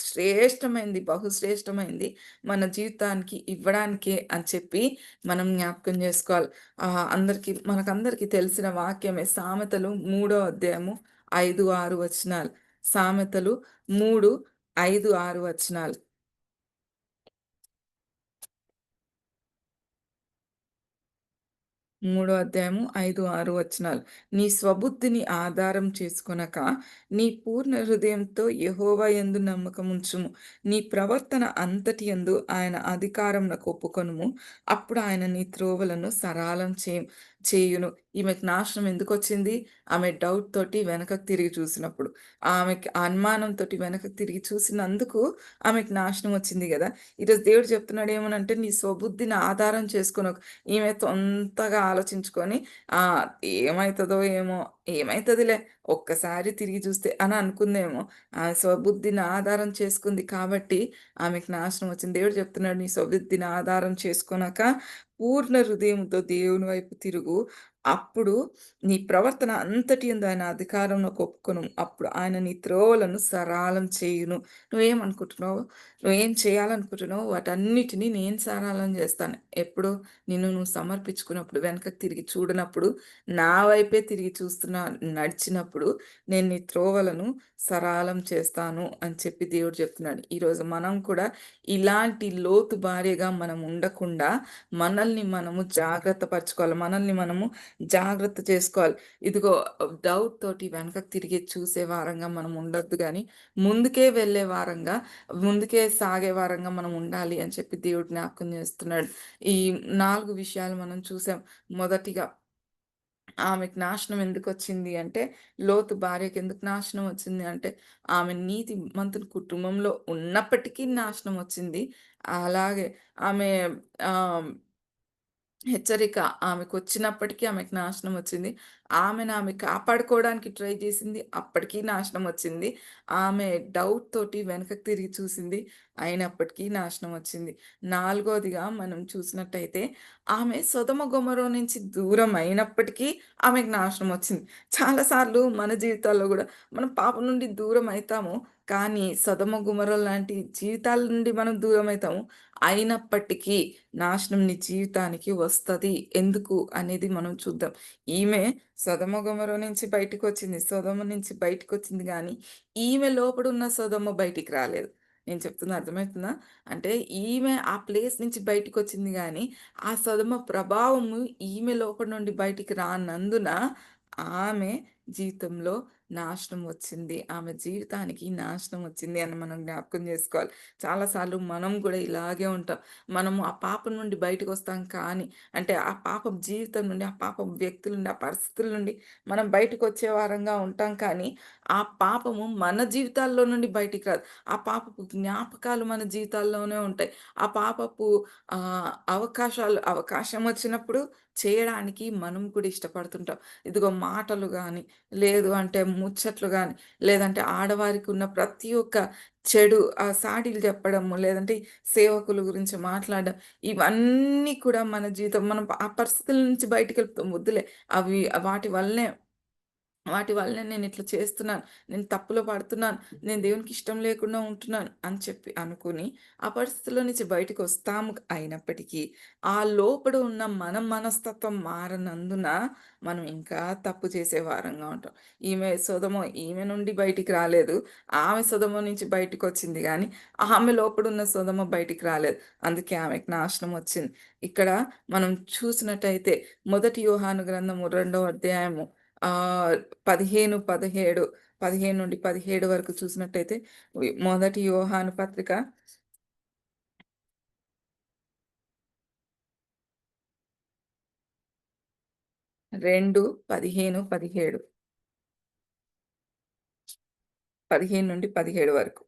శ్రేష్టమైంది, బహుశ్రేష్టమైంది మన జీవితానికి ఇవ్వడానికే అని చెప్పి మనం జ్ఞాపకం జేసుకోవాలి. మనకందరికీ తెలిసిన వాక్యమే సామెతలు 3 అధ్యాయము 5, 6 వచనాలు. సామెతలు 3, 5, 6 వచనాలు. 3 అధ్యాయము 5, 6 వచనాలు. నీ స్వబుద్ధిని ఆధారం చేసుకొనక, నీ పూర్ణ హృదయంతో యెహోవా యందు నమ్మకముంచుము. నీ ప్రవర్తన అంతటి యందు ఆయన అధికారమునకు ఒప్పుకొనుము. అప్పుడు ఆయన నీ త్రోవలను సరాలం చేయును. ఈమెకు నాశనం ఎందుకొచ్చింది? ఆమె డౌట్ తోటి వెనకకు తిరిగి చూసినప్పుడు. ఆమెకి అనుమానంతోటి వెనకకు తిరిగి చూసినందుకు ఆమెకు నాశనం వచ్చింది గదా! ఈరోజు దేవుడు చెప్తున్నాడు ఏమనంటే, నీ స్వబుద్ధిని ఆధారం చేసుకొనకు. ఈమె సొంతగా ఆలోచించుకొని ఏమైతదో ఏమో, ఏమైతదిలే ఒక్కసారి తిరిగి చూస్తే అని అనుకుందేమో. ఆమె స్వబుద్ధిని ఆధారం చేసుకుంది కాబట్టి ఆమెకు నాశనం వచ్చింది. దేవుడు చెప్తున్నాడు నీ స్వబుద్ధిని ఆధారం చేసుకొనక పూర్ణ హృదయంతో దేవుని వైపు తిరుగు. అప్పుడు నీ ప్రవర్తన అంతటి యందు ఆయన అధికారంలోకి ఒప్పుకొనుము. అప్పుడు ఆయన నీ త్రోవలను సరాలం చేయును. నువ్వేమనుకుంటున్నావు? నువ్వేం చేయాలనుకుంటున్నావో వాటన్నిటిని నేను సరళం చేస్తాను. ఎప్పుడు? నువ్వు సమర్పించుకున్నప్పుడు, వెనకకి తిరిగి చూడనప్పుడు, నా వైపే తిరిగి నడిచినప్పుడు, నేను నీ త్రోవలను సరళం చేస్తాను అని చెప్పి దేవుడు చెప్తున్నాడు. ఈరోజు మనం కూడా ఇలాంటి లోతు భార్యగా మనం ఉండకుండా, మనల్ని మనము జాగ్రత్త పరచుకోవాలి. మనల్ని మనము జాగ్రత్త చేసుకోవాలి. ఇదిగో డౌట్ తోటి వెనకకి తిరిగి చూసే వారంగా మనం ఉండొద్దు గానీ, ముందుకే వెళ్ళే వారంగా, ముందుకే సాగే వారంగా మనం ఉండాలి అని చెప్పి దేవుడు జ్ఞాపకం చేస్తున్నాడు. ఈ 4 విషయాలు మనం చూసాం. మొదటిగా ఆమెకు నాశనం ఎందుకొచ్చింది అంటే, లోతు భార్యకెందుకు నాశనం వచ్చింది అంటే, ఆమె నీతిమంతుని కుటుంబంలో ఉన్నప్పటికీ నాశనం వచ్చింది. అలాగే ఆమె ఆహ్ హెచ్చరిక ఆమెకొచ్చినప్పటికీ ఆమెకు నాశనం వచ్చింది. ఆమె కాపాడుకోవడానికి ట్రై చేసింది. అప్పటికి నాశనం వచ్చింది. ఆమె డౌట్ తోటి వెనకకి తిరిగి చూసింది. అయినప్పటికీ నాశనం వచ్చింది. నాలుగోదిగా మనం చూసినట్టయితే ఆమె సొదొమ గొమొర్రా నుంచి దూరం అయినప్పటికీ ఆమెకు నాశనం వచ్చింది. చాలా సార్లు మన జీవితాల్లో గూడా మనం పాపం నుండి దూరం అయితాము. కానీ సొదొమ, గొమొర్రా లాంటి జీవితాల నుండి మనం దూరమైతాము. అయినప్పటికీ నాశనం నీ జీవితానికి వస్తది. ఎందుకు అనేది మనం చూద్దాం. ఈమె సొదొమ, గొమొర్రా నుంచి బయటికొచ్చింది. సొదొమ నుంచి బయటికొచ్చింది గానీ, ఈమె లోపడున్న సొదొమ బయటికి రాలేదు. నేను చెప్తుంది అర్థమవుతుందా? అంటే ఈమె ఆ ప్లేస్ నుంచి బయటికొచ్చింది గానీ, ఆ సొదొమ ప్రభావము ఈమె లోపల నుండి బయటికి రానందున ఆమె జీవితంలో నాశనం వచ్చింది. ఆమె జీవితానికి నాశనం వచ్చింది అని మనం జ్ఞాపకం జేసుకోవాలి. చాలా సార్లు మనం గూడా ఇలాగే ఉంటాం. మనము ఆ పాపం నుండి బయటకొస్తాం కానీ, అంటే ఆ పాపపు జీవితం నుండి, ఆ పాపపు వ్యక్తుల నుండి, ఆ పరిస్థితుల నుండి మనం బయటకొచ్చే వారంగా ఉంటాం కానీ, ఆ పాపము మన జీవితాల్లో నుండి బయటికి రాదు. ఆ పాపపు జ్ఞాపకాలు మన జీవితాల్లోనే ఉంటాయి. ఆ పాపపు అవకాశం వచ్చినప్పుడు చేయడానికి మనం కూడా ఇష్టపడుతుంటాం. ఇదిగో మాటలు గాని, లేదు అంటే ముచ్చట్లు గాని, లేదంటే ఆడవారికి ఉన్న ప్రతి ఒక్క చెడు సాడీలు చెప్పడము, లేదంటే సేవకుల గురించి మాట్లాడడం, ఇవన్నీ కూడా మన జీవితం మనం ఆ పరిస్థితుల నుంచి బయటికెళ్తాం. వద్దులే అవి వాటి వల్లనే నేనిట్లా చేస్తున్నాను. నేను తప్పులో పడుతున్నాను. నేను దేవునికి ఇష్టం లేకుండా ఉంటున్నాను అని చెప్పి అనుకుని, ఆ పరిస్థితుల్లో నుంచి బయటికొస్తాము అయినప్పటికీ, ఆ లోపల ఉన్న మన మనస్తత్వం మారనందున మనం ఇంకా తప్పు చేసే వారంగా ఉంటాం. ఈమె నుండి బయటికి రాలేదు. ఆమె సొదొమ నుంచి బయటికొచ్చింది గానీ, ఆమె లోపడున్న సొదొమ బయటికి రాలేదు. అందుకే ఆమెకు నాశనం వచ్చింది. ఇక్కడ మనం చూసినట్టయితే మొదటి యోహాను గ్రంథము 2వ అధ్యాయము ఆహ్, 15, 17, 15-17 వరకు చూసినట్టయితే మొదటి యోహాను పత్రిక 2, 15, 17. 15-17 వరకు.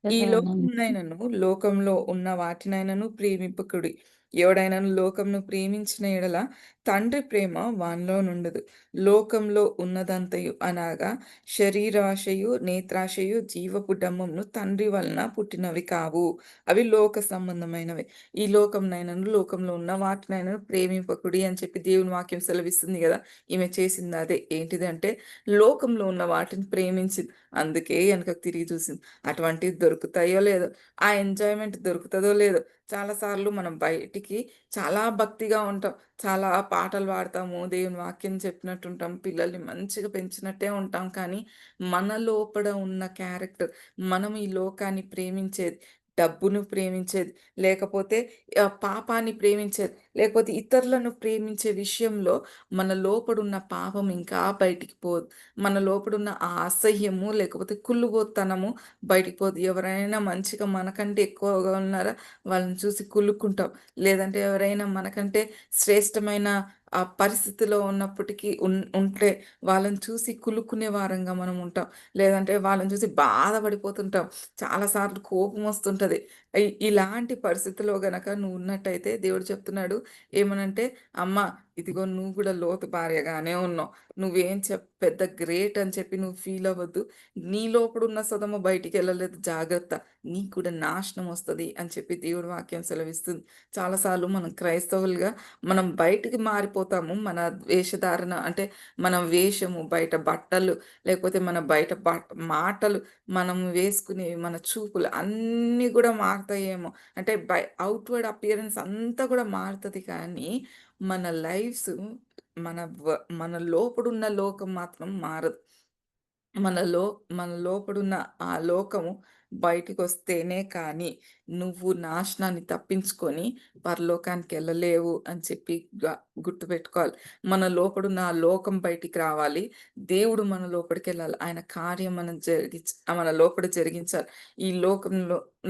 ఈ చదవండి. లోకమునైనను, లోకంలో ఉన్న వాటినైనను ప్రేమింపకుడి. ఎవడైనను లోకమును ప్రేమించిన యెడల తండ్రి ప్రేమ వానిలో నుండదు. లోకంలో ఉన్నదంతయు అనగా శరీరాశయు, నేత్రాశయు, జీవపు డంబమును తండ్రి వలన పుట్టినవి కావు. అవి లోక సంబంధమైనవే. ఈ లోకమునైనను, లోకంలో ఉన్న వాటినైనను ప్రేమింపకుడి అని చెప్పి దేవుని వాక్యం సెలవిస్తుంది గదా! ఈమె చేసిందదే. ఏంటిదంటే లోకంలో ఉన్న వాటిని ప్రేమించింది. అందుకే ఎనకకి తిరిగి చూసింది. అటువంటివి దొరుకుతాయో లేదో, ఆ ఎంజాయ్‌మెంట్ దొరుకుతదో లేదో, చాలా సార్లు మనం బయటికి చాలా భక్తిగా ఉంటాం. చాలా పాటలు పాడతాము, దేవుని వాక్యం చెప్పినట్టుంటాం, పిల్లల్ని మంచిగా పెంచినట్టే ఉంటాం. కానీ మన లోపల ఉన్న క్యారెక్టర్, మనం ఈ లోకాన్ని ప్రేమించేది, డబ్బును ప్రేమించేది, లేకపోతే పాపాన్ని ప్రేమించేది, లేకపోతే ఇతరులను ప్రేమించే విషయంలో మన లోపడున్న పాపం ఇంకా బయటికి పోదు. మన లోపడున్న ఆ అసహ్యము, లేకపోతే కుళ్ళుబోతనము బయటికి పోదు. ఎవరైనా మంచిగా మనకంటే ఎక్కువగా ఉన్నారా, వాళ్ళని చూసి కుళ్ళుకుంటాం. లేదంటే ఎవరైనా మనకంటే శ్రేష్టమైన పరిస్థితిలో ఉన్నప్పటికీ ఉంటే వాళ్ళని చూసి కులుక్కునే వారంగా మనం ఉంటాం. లేదంటే వాళ్ళని చూసి బాధపడిపోతుంటాం. చాలా సార్లు కోపమొస్తుంటది. ఇలాంటి పరిస్థితిలో గనక నువ్వున్నట్టయితే దేవుడు చెప్తున్నాడు ఏమనంటే, "అమ్మ ఇదిగో నువ్వు గూడా లోతు భార్యగానే ఉన్నావు. నువ్వేం పెద్ద గ్రేట్ అని చెప్పి నువ్వు ఫీల్ అవ్వద్దు. నీ లోపడున్న సొదమ బయటికెళ్ళలేదు జాగ్రత్త. నీకు కూడా నాశనం వస్తది" అని చెప్పి దేవుడి వాక్యం సెలవిస్తుంది. చాలా సార్లు మనం క్రైస్తవులుగా మనం బయటికి మారిపోతాము. మన వేషధారణ అంటే మన వేషము, బయట బట్టలు, లేకపోతే మన బయట మాటలు, మనం వేసుకునే మన చూపులు అన్నీ గూడా మారతాయేమో! అంటే ఔట్‌వర్డ్ అపియరెన్స్ అంతా గూడా మారుతది కానీ, మన లైఫ్స్ మన మన లోపడున్న లోకం మాత్రం మారదు. మనలో మన లోపడున్న ఆ లోకము బయటికొస్తేనే కానీ, నువ్వు నాశనాన్ని తప్పించుకొని పరలోకానికెళ్ళలేవు అని చెప్పి గుర్తుపెట్టుకోవాలి. మన లోపడున్న ఆ లోకం బయటికి రావాలి. దేవుడు మన లోపలికెళ్ళాలి. ఆయన కార్యం మన లోపల జరిగించాలి. ఈ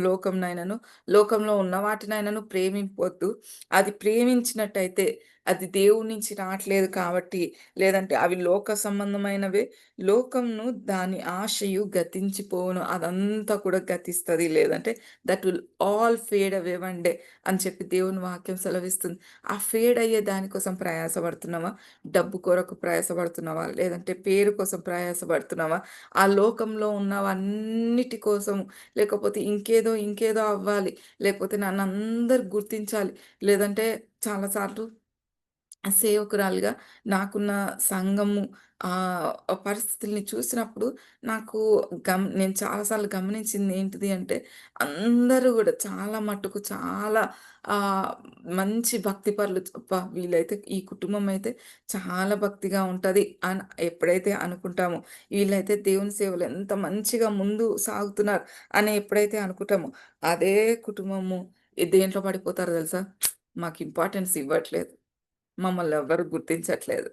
లోకంనైనను, లోకంలో ఉన్న వాటినైనను ప్రేమింపొద్దు. అది ప్రేమించినట్టయితే అది దేవుడి నుంచి రాట్లేదు కాబట్టి, లేదంటే అవి లోక సంబంధమైనవే. లోకంను దాని ఆశయు గతించిపోవును. అదంతా కూడా గతిస్తది. లేదంటే that will all fade away one day అని చెప్పి దేవుని వాక్యం సెలవిస్తుంది. ఆ ఫేడ్ అయ్యే దానికోసం ప్రయాసపడుతున్నావా? డబ్బు కొరకు ప్రయాసపడుతున్నావా? లేదంటే పేరు కోసం ప్రయాసపడుతున్నావా? ఆ లోకంలో ఉన్నవన్నిటి కోసం, లేకపోతే ఇంకేదో అవ్వాలి. లేకపోతే నన్నందరూ గుర్తించాలి. లేదంటే చాలా సార్లు సేవకురాలిగా నాకున్న సంఘము పరిస్థితుల్ని చూసినప్పుడు నాకు నేను చాలా సార్లు గమనించింది ఏంటిది అంటే, అందరూ గూడా చాలా మట్టుకు చాలా ఆహ్, మంచి భక్తిపరులు. అబ్బా! వీళ్ళైతే ఈ కుటుంబం అయితే చాలా భక్తిగా ఉంటది అని ఎప్పుడైతే అనుకుంటామో, వీళ్ళైతే దేవుని సేవలో ఎంత మంచిగా ముందు సాగుతున్నారు అని ఎప్పుడైతే అనుకుంటామో, అదే కుటుంబము దేంట్లో పడిపోతారో తెలుసా? మాకు ఇంపార్టెన్స్ ఇవ్వట్లేదు. మమ్మల్నెవ్వరు గుర్తించట్లేదు.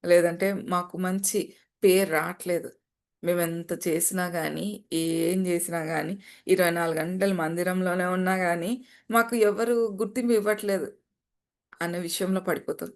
లేదంటే మాకు మంచి పేరు రాట్లేదు. మేమెంత చేసినా గానీ, ఏం జేసినా గానీ, 24 గంటలు మందిరంలోనే ఉన్నా గానీ, మాకు ఎవరు గుర్తింపు ఇవ్వట్లేదు అనే విషయంలో పడిపోతాం.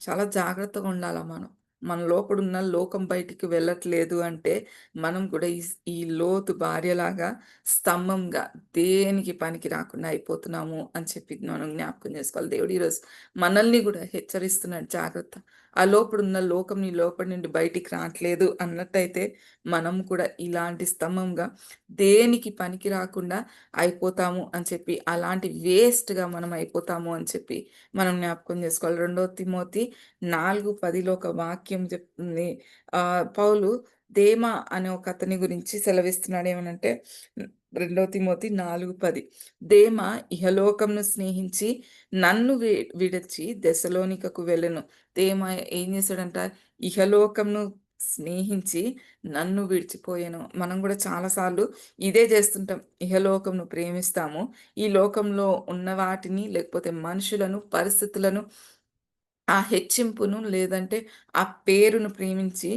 చాలా జాగ్రత్తగుండాల మనం. మన లోపడున్న లోకం బయటికి వెళ్ళట్లేదు అంటే, మనం కూడా ఈ లోతు భార్యలాగా స్తంభంగా దేనికి పనికి రాకుండా అయిపోతున్నాము అని చెప్పి మనం జ్ఞాపకం చేసుకోవాలి. దేవుడు ఈరోజు మనల్ని గూడా హెచ్చరిస్తున్నాడు జాగ్రత్త. ఆ లోపడున్న లోకం నీ లోపడి నుండి బయటికి రాట్లేదు అన్నట్టయితే, మనం కూడా ఇలాంటి స్తంభంగా దేనికి పనికి రాకుండా అయిపోతాము అని చెప్పి, అలాంటి వేస్ట్‌గా మనం అయిపోతాము అని చెప్పి మనం జ్ఞాపకం చేసుకోవాలి. 2 తిమోతి 4:10లో ఒక వాక్యం చెప్తుంది. పౌలు దేమా అనే ఒక అతని గురించి సెలవిస్తున్నాడు. ఏమనంటే 2 తిమోతి 4:10 దేమా ఇహలోకంను స్నేహించి నన్ను విడిచి దెసలోనికకు వెళ్ళెను. దేమా ఏం చేశాడంట? ఇహలోకంను స్నేహించి నన్ను విడిచిపోయెను. మనం గూడా చాలా సార్లు ఇదే చేస్తుంటాం. ఇహలోకంను ప్రేమిస్తాము. ఈ లోకంలో ఉన్న వాటిని లేకపోతే మనుషులను, పరిస్థితులను ఆ హెచ్చింపును లేదంటే ఆ పేరును ప్రేమించి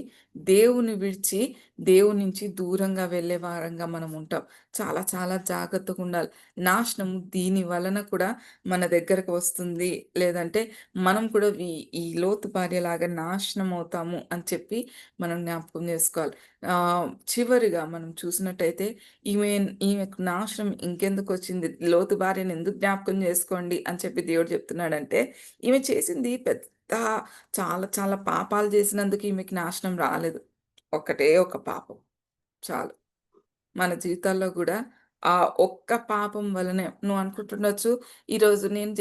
దేవుని విడిచి దేవుని నుంచి దూరంగా వెళ్ళే వారంగా మనం ఉంటాం. చాలా చాలా జాగ్రత్తగుండాలి. నాశనం దీని వలన కూడా మన దగ్గరకు వస్తుంది. లేదంటే మనం కూడా ఈ లోతు భార్యలాగా నాశనం అవుతాము అని చెప్పి మనం జ్ఞాపకం చేసుకోవాలి. చివరిగా మనం చూసినట్టయితే ఈమె ఈమెకు నాశనం ఇంకెందుకొచ్చింది? లోతు భార్యను ఎందుకు జ్ఞాపకం చేసుకోండి అని చెప్పి దేవుడు చెప్తున్నాడంటే, ఈమె చేసింది చాలా చాలా పాపాలు చేసినందుకు ఈమెకి నాశనం రాలేదు. ఒక్కటే ఒక పాపం చాలు. మన జీవితాల్లో గూడా ఆ ఒక్క పాపం వలనే నువ్వు అనుకుంటుండొచ్చు, ఈరోజు నేను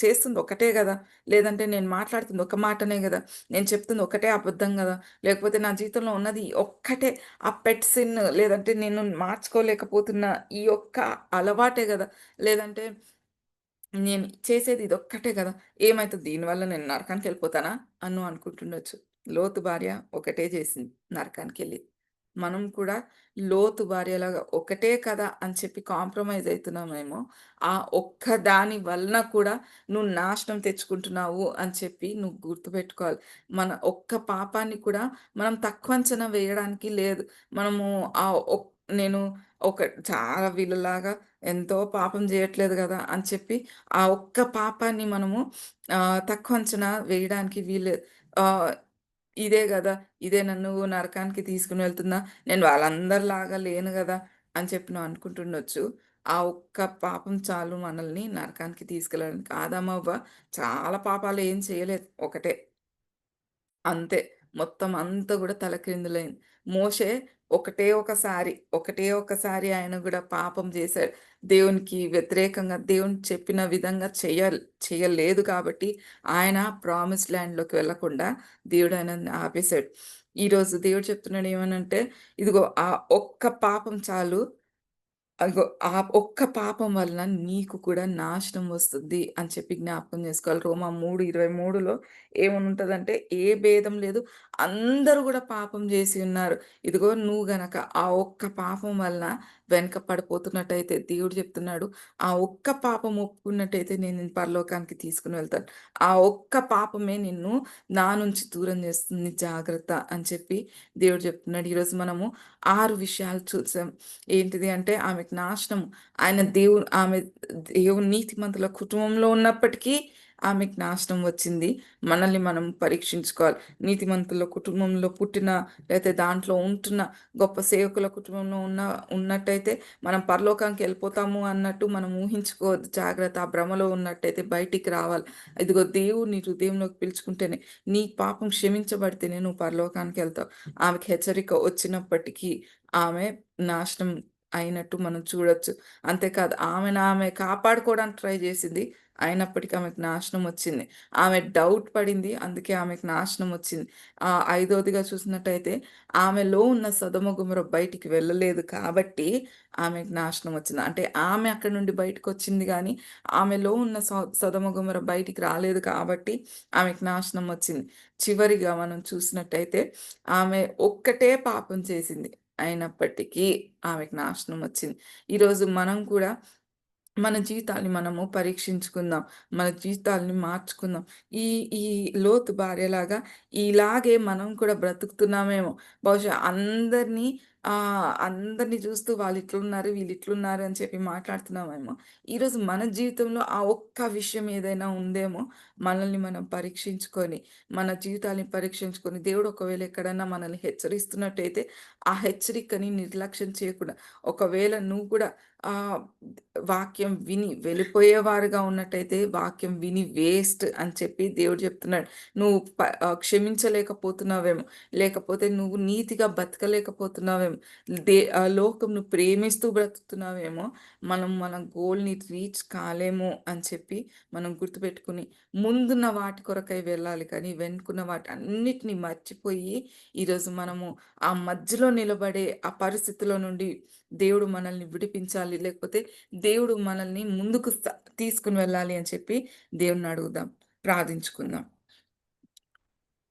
చేస్తుంది ఒకటే గదా! లేదంటే నేను మాట్లాడుతుంది ఒక మాటనే గదా! నేను చెప్తుంది ఒకటే అబద్ధం గదా! లేకపోతే నా జీవితంలో ఉన్నది ఈ ఒక్కటే ఆ పెట్ సిన్ లేదంటే నేను మార్చుకోలేకపోతున్న ఈ ఒక్క అలవాటే గదా! లేదంటే నేను చేసేది ఇదొక్కటే గదా! ఏమైతది దీనివల్ల నేను నరకానికెళ్ళిపోతానా? అని నువ్వు అనుకుంటుండొచ్చు. లోతు భార్య ఒకటే జేసింది నరకానికెళ్ళింది. మనం కూడా లోతు భార్యలాగా ఒకటే కదా అని చెప్పి కాంప్రమైజ్ అయితున్నామేమో, ఆ ఒక్క దాని వలన కూడా నువ్వు నాశనం తెచ్చుకుంటున్నావు అని చెప్పి నువ్వు గుర్తుపెట్టుకోవాలి. మన ఒక్క పాపాన్ని కూడా మనం తక్కువ అంచనా వేయడానికి లేదు. మనము ఆహ్, ఒక్ నేను ఒక చాలా వీళ్ళలాగా ఎంతో పాపం జేయట్లేదు గదా! అని చెప్పి ఆ ఒక్క పాపాన్ని మనము తక్కువ అంచనా వేయడానికి వీల్లేదు. ఆహ్, ఇదే గదా! ఇదే నన్ను నరకానికి తీసుకొని వెళ్తుందా? నేను వాళ్ళందరిలాగా లేను గదా! అని చెప్పి నువ్వు అనుకుంటుండొచ్చు. ఆ ఒక్క పాపం చాలు మనల్ని నరకానికి తీసుకెళ్ళడానికి. ఆదామవ్వ చాలా పాపాలు ఏం చేయలేదు. ఒకటే. అంతే. మొత్తం అంతా గూడా తలక్రిందులైంది. మోషే ఒకటే ఒక్కసారి ఆయన గూడా పాపం జేశాడు. దేవునికి వ్యతిరేకంగా దేవుడు చెప్పిన విధంగా చేయలేదు కాబట్టి ఆయన ప్రామిస్డ్ ల్యాండ్‌లోకి వెళ్ళకుండా దేవుడు ఆయనని ఆపేసాడు. ఈరోజు దేవుడు చెప్తున్నాడు ఏమనంటే, ఇదిగో ఆ ఒక్క పాపం చాలు అదిగో ఆ ఒక్క పాపం వలన నీకు కూడా నాశనం వస్తుంది అని చెప్పి జ్ఞాపకం చేసుకోవాలి. రోమా 3:23లో ఏమనుంటదంటే, ఏ భేదం లేదు. అందరూ గూడా పాపం జేసి ఉన్నారు. ఇదిగో నువ్వు గనక ఆ ఒక్క పాపం వలన వెనక పడిపోతున్నట్టయితే దేవుడు చెప్తున్నాడు, ఆ ఒక్క పాపం ఒప్పుకున్నట్టయితే నేను నిన్ను పరలోకానికి తీసుకొని వెళ్తాను. ఆ ఒక్క పాపమే నిన్ను నా నుంచి దూరం చేస్తుంది జాగ్రత్త అని చెప్పి దేవుడు చెప్తున్నాడు. ఈరోజు మనము 6 విషయాలు చూసాం. ఏంటిది అంటే ఆమెకు నాశనం. ఆమె దేవుని నీతిమంతుల కుటుంబంలో ఉన్నప్పటికీ ఆమెకు నాశనం వచ్చింది. మనల్ని మనం పరీక్షించుకోవాలి. నీతిమంతుల కుటుంబంలో పుట్టిన లేతే దాంట్లో ఉంటున్న గొప్ప సేవకుల కుటుంబంలో ఉన్నట్టయితే మనం పరలోకానికి ఎళ్ళిపోతాము అన్నట్టు మనం ఊహించుకోవద్దు. జాగ్రత్త. ఆ భ్రమలో ఉన్నట్టయితే బయటికి రావాలి. ఇదిగో దేవుడు నీ హృదయంలోకి పిలుచుకుంటేనే, నీ పాపం క్షమించబడితేనే నువ్వు పరలోకానికెళ్తావు. ఆమెకు హెచ్చరిక వచ్చినప్పటికీ ఆమె నాశనం అయినట్టు మనం చూడొచ్చు. అంతేకాదు ఆమె కాపాడుకోవడానికి ట్రై చేసింది. అయినప్పటికీ ఆమెకు నాశనం వచ్చింది. ఆమె డౌట్ పడింది. అందుకే ఆమెకు నాశనం వచ్చింది. ఐదోదిగా చూసినట్టయితే ఆమెలో ఉన్న సొదొమ గుమ్మర బయటికి వెళ్ళలేదు కాబట్టి ఆమెకు నాశనం వచ్చింది. అంటే ఆమె అక్కడి నుండి బయటకొచ్చింది గానీ, ఆమెలో ఉన్న సొదొమ గుమ్మర బయటికి రాలేదు కాబట్టి ఆమెకు నాశనం వచ్చింది. చివరిగా మనం చూసినట్టయితే ఆమె ఒక్కటే పాపం చేసింది. అయినప్పటికీ ఆమెకు నాశనం వచ్చింది. ఈరోజు మనం కూడా మన జీవితాన్ని మనము పరీక్షించుకుందాం. మన జీవితాల్ని మార్చుకుందాం. ఈ ఈ లోతు భార్యలాగా ఇలాగే మనం కూడా బ్రతుకుతున్నామేమో! బహుశా అందరిని చూస్తూ వాళ్ళిట్లున్నారు, వీళ్ళిట్లున్నారు అని చెప్పి మాట్లాడుతున్నామేమో! ఈరోజు మన జీవితంలో ఆ ఒక్క విషయం ఏదైనా ఉందేమో! మనల్ని మనం పరీక్షించుకొని, మన జీవితాల్ని పరీక్షించుకొని, దేవుడు ఒకవేళ ఎక్కడన్నా మనల్ని హెచ్చరిస్తున్నట్టయితే, ఆ హెచ్చరికని నిర్లక్ష్యం చేయకుండా, ఒకవేళ నువ్వు కూడా ఆహ్, వాక్యం విని వెళ్ళిపోయేవారుగా ఉన్నట్టయితే, వాక్యం విని వేస్ట్ అని చెప్పి దేవుడు చెప్తున్నాడు. నువ్వు క్షమించలేకపోతున్నావేమో, లేకపోతే నువ్వు నీతిగా బతకలేకపోతున్నావేమో, లోకంను ప్రేమిస్తూ బ్రతుకుతున్నావేమో, మనం మన గోల్‌ని రీచ్ కాలేము అని చెప్పి మనం గుర్తుపెట్టుకొని, ముందున్న వాటి కొరకై వెళ్ళాలి కానీ, వెనుకున్న వాటన్నిటిని మర్చిపోయి, ఈరోజు మనము ఆ మధ్యలో నిలబడే ఆ పరిస్థితిలో నుండి దేవుడు మనల్ని విడిపించాలి. లేకపోతే దేవుడు మనల్ని ముందుకు తీసుకొని వెళ్ళాలి అని చెప్పి దేవుడిని అడుగుదాం. ప్రార్థించుకుందాం.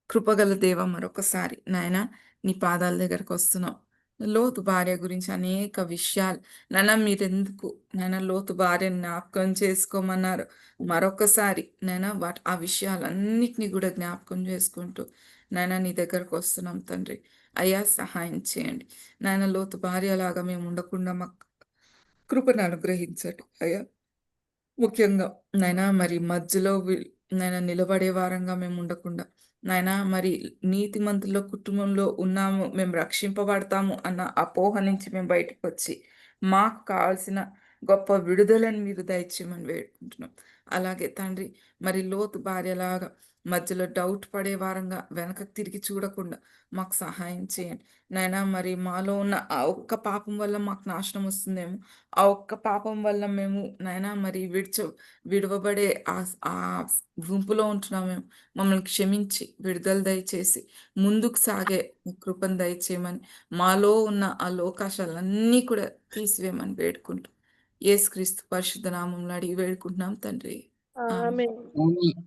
కృపగల దేవ మరొకసారి నాయనా నీ పాదాల దగ్గరకొస్తున్నాం. లోతు భార్య గురించి అనేక విషయాలు నాన్న మీరెందుకు నాయనా లోతు భార్యని జ్ఞాపకం చేసుకోమన్నారు. మరొకసారి నాయనా ఆ విషయాలన్నిటిని గూడా జ్ఞాపకం చేసుకుంటూ నాయనా నీ దగ్గరకొస్తున్నాం తండ్రి. అయ్యా సహాయం చేయండి. నాయన లోతు భార్యలాగా మేము ఉండకుండా మాకు కృపను అనుగ్రహించండి అయ్యా. ముఖ్యంగా నాయనా మరి మధ్యలో నాయనా నిలబడే వారంగా మేము ఉండకుండా, నాయనా మరి నీతిమంతుల కుటుంబంలో ఉన్నాము, మేము రక్షింపబడతాము అన్న అపోహ నుంచి మేము బయటకొచ్చి, మాకు కావాల్సిన గొప్ప విడుదలను మీరు దయచేయమని వేడుకుంటున్నాం. అలాగే తండ్రి మరి లోతు భార్యలాగా మధ్యలో డౌట్ పడే వారంగా వెనకకు తిరిగి చూడకుండా మాకు సహాయం చేయండి. నాయనా మరి మాలో ఉన్న ఆ ఒక్క పాపం వల్ల మాకు నాశనం వస్తుందేమో, ఆ ఒక్క పాపం వల్ల మేము నాయనా మరి విడువబడే ఆ గుంపులో ఉంటున్నామేమో. మమ్మల్ని క్షమించి విడుదల దయచేసి ముందుకు సాగే మీ కృపను దయచేయమని, మాలో ఉన్న ఆ లోకాశాలన్నీ కూడా తీసివేయమని వేడుకుంటూ, యేసుక్రీస్తు పరిశుద్ధ నామంలో అడిగి వేడుకుంటున్నాం తండ్రి. ఆమేన్. ఆమేన్. ఆమేన్.